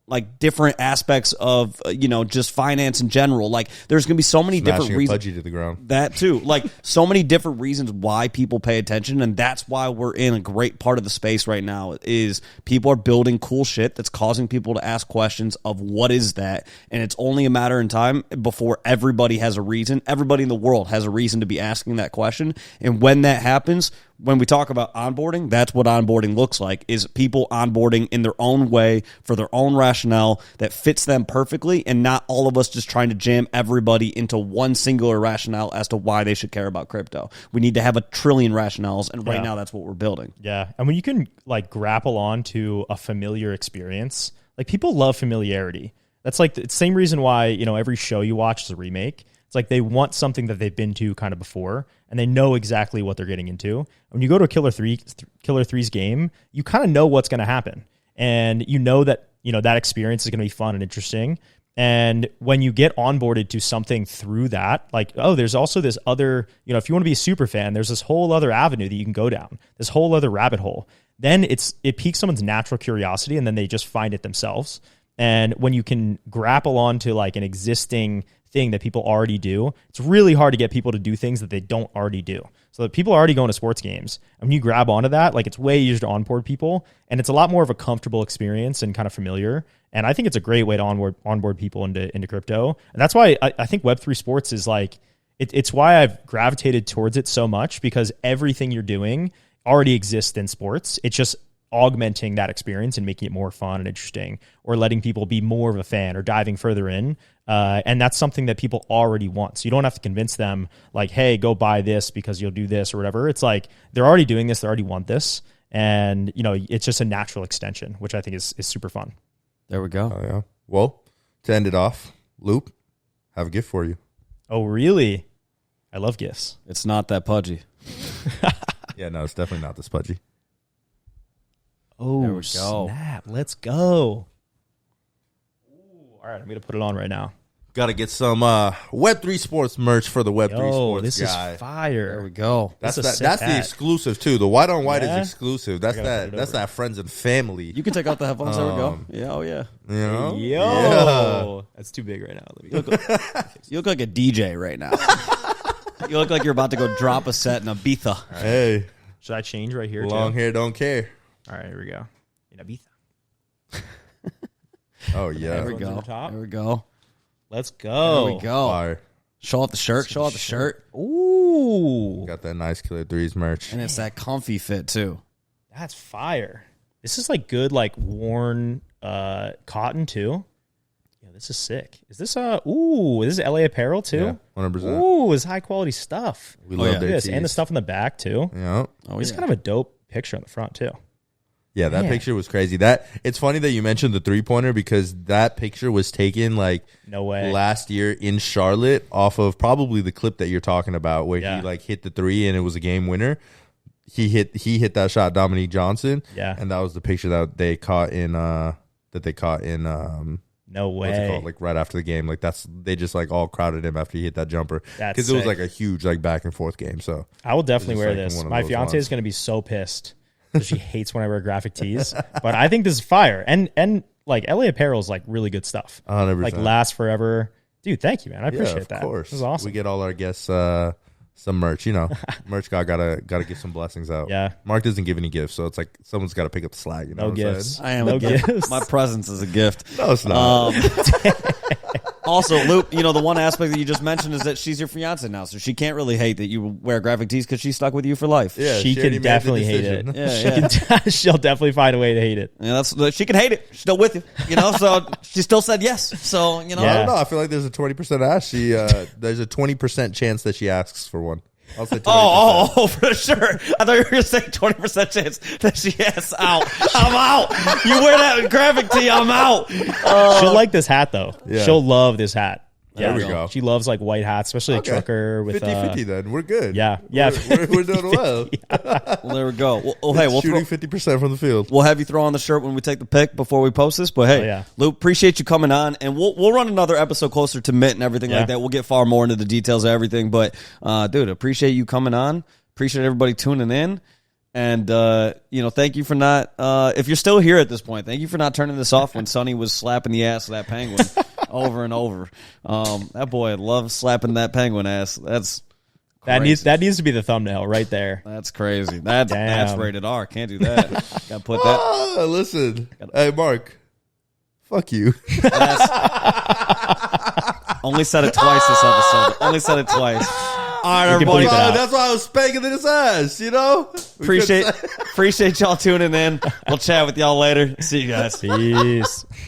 like different aspects of, just finance in general. Like there's going to be so many different reasons. Pudgy to the ground. That too. Like so many different reasons why people pay attention. And that's why we're in a great part of the space right now is people are building cool shit that's causing people to ask questions of what is that? And it's only a matter in time before everybody has a reason. Everybody in the world has a reason to be asking that question. And when that happens, when we talk about onboarding, that's what onboarding looks like, is people onboarding in their own way for their own rationale that fits them perfectly and not all of us just trying to jam everybody into one singular rationale as to why they should care about crypto. We need to have a trillion rationales, and right now that's what we're building. Yeah, and when you can like grapple onto a familiar experience, like people love familiarity. That's like the same reason why, every show you watch is a remake. It's like they want something that they've been to kind of before, and they know exactly what they're getting into. When you go to a Killer Threes game, you kind of know what's going to happen, and that that experience is going to be fun and interesting. And when you get onboarded to something through that, like, oh, there's also this other, if you want to be a super fan, there's this whole other avenue that you can go down, this whole other rabbit hole. Then it piques someone's natural curiosity, and then they just find it themselves. And when you can grapple onto like an existing thing that people already do, it's really hard to get people to do things that they don't already do. So that people are already going to sports games. And when you grab onto that, like it's way easier to onboard people, and it's a lot more of a comfortable experience and kind of familiar. And I think it's a great way to onboard people into crypto. And that's why I think Web3 Sports is like, it's why I've gravitated towards it so much, because everything you're doing already exists in sports. It's just augmenting that experience and making it more fun and interesting, or letting people be more of a fan or diving further in. And that's something that people already want. So you don't have to convince them like, hey, go buy this because you'll do this or whatever. It's like they're already doing this. They already want this. And, it's just a natural extension, which I think is super fun. There we go. Oh, yeah. Well, to end it off, Loop, have a gift for you. Oh, really? I love gifts. It's not that pudgy. Yeah, no, it's definitely not this pudgy. Oh, There we go. snap. Let's go. Ooh, all right, I'm going to put it on right now. Got to get some Web3 Sports merch for the Web3 Sports this guy. is fire. There we go. That's This is a sick that's the hat. exclusive too. The white on white Yeah? is exclusive. That's I gotta that. put it That's over. that friends and family. You can take out the headphones. There we go. Yeah, oh yeah. You know? Yo. That's too big right now. You look like a DJ right now. You look like you're about to go drop a set in Ibiza. Yeah. Hey, Should I change right here? long too? hair don't care. All right, here we go. In Ibiza. Oh yeah. There we Headphones on go. the top. There we go. Let's go. There we go. Fire. Show off the shirt. Show off the shirt. Ooh. Got that nice Killer Threes merch. And it's that comfy fit too. That's fire. This is like good, like worn cotton too. Yeah, this is sick. Is this this is LA apparel too? Yeah, 100%. Ooh, it's high quality stuff. We Oh, love yeah. their This tees. and the stuff in the back too. Yeah. Oh It's yeah. kind of a dope picture on the front too. Yeah, that Man. picture was crazy. It's funny that you mentioned the 3-pointer because that picture was taken like No way. last year in Charlotte off of probably the clip that you're talking about where Yeah. he like hit the 3 and it was a game winner. He hit that shot, Dominique Johnson. Yeah. And that was the picture that they caught in No what's it called? way. Like right after the game. Like they just like all crowded him after he hit that jumper. That's Because it was sick. like a huge like back and forth game. So I will definitely It's wear just like this. one of My those fiance ones. is going to be so pissed because she hates when I wear graphic tees. But I think this is fire. And like LA apparel is like really good stuff. 100%. Like lasts forever. Dude, thank you, man. I appreciate of that. course. This is awesome. We get all our guests some merch, merch guy gotta give some blessings out. Yeah. Mark doesn't give any gifts, so it's like someone's got to pick up the slack. You know No what I'm gifts. saying? I am No a gift. gifts. My presence is a gift. No, it's not. Also, Loop, the one aspect that you just mentioned is that she's your fiance now, so she can't really hate that you wear graphic tees because she's stuck with you for life. Yeah, she already can made the definitely hate decision. it. Yeah, She'll definitely find a way to hate it. She can hate it. She's still with you, so she still said yes. So, I Yeah. don't know. I feel like there's a 20% ask. There's a 20% chance that she asks for one. I'll say 20%. Oh, for sure. I thought you were going to say 20% chance that she asks out. I'm out. You wear that graphic tee, I'm out. She'll like this hat though. Yeah. She'll love this hat. There we go. She loves like white hats, especially a Okay. trucker with 50-50 then. We're good. yeah. We're doing well. Well, there we go. Well, hey, Shooting 50% from the field. we'll have you throw on the shirt when we take the pic before we post this. But hey, Oh, yeah. Luke, appreciate you coming on, and we'll run another episode closer to Mint and everything Yeah. like that. We'll get far more into the details of everything. But dude, appreciate you coming on. Appreciate everybody tuning in. And thank you for not if you're still here at this point, thank you for not turning this off when Sonny was slapping the ass of that penguin over and over. That boy loves slapping that penguin ass. That's crazy. that needs to be the thumbnail right there. That's crazy. That's Damn. rated R. Can't do that. Got to put that. Ah, listen. Hey, Mark. Fuck you. Only said it twice this episode. Only said it twice. All right, can everybody. bleep it out. That's why I was spanking in his ass, We Appreciate couldn't say- appreciate y'all tuning in. We'll chat with y'all later. See you guys. Peace.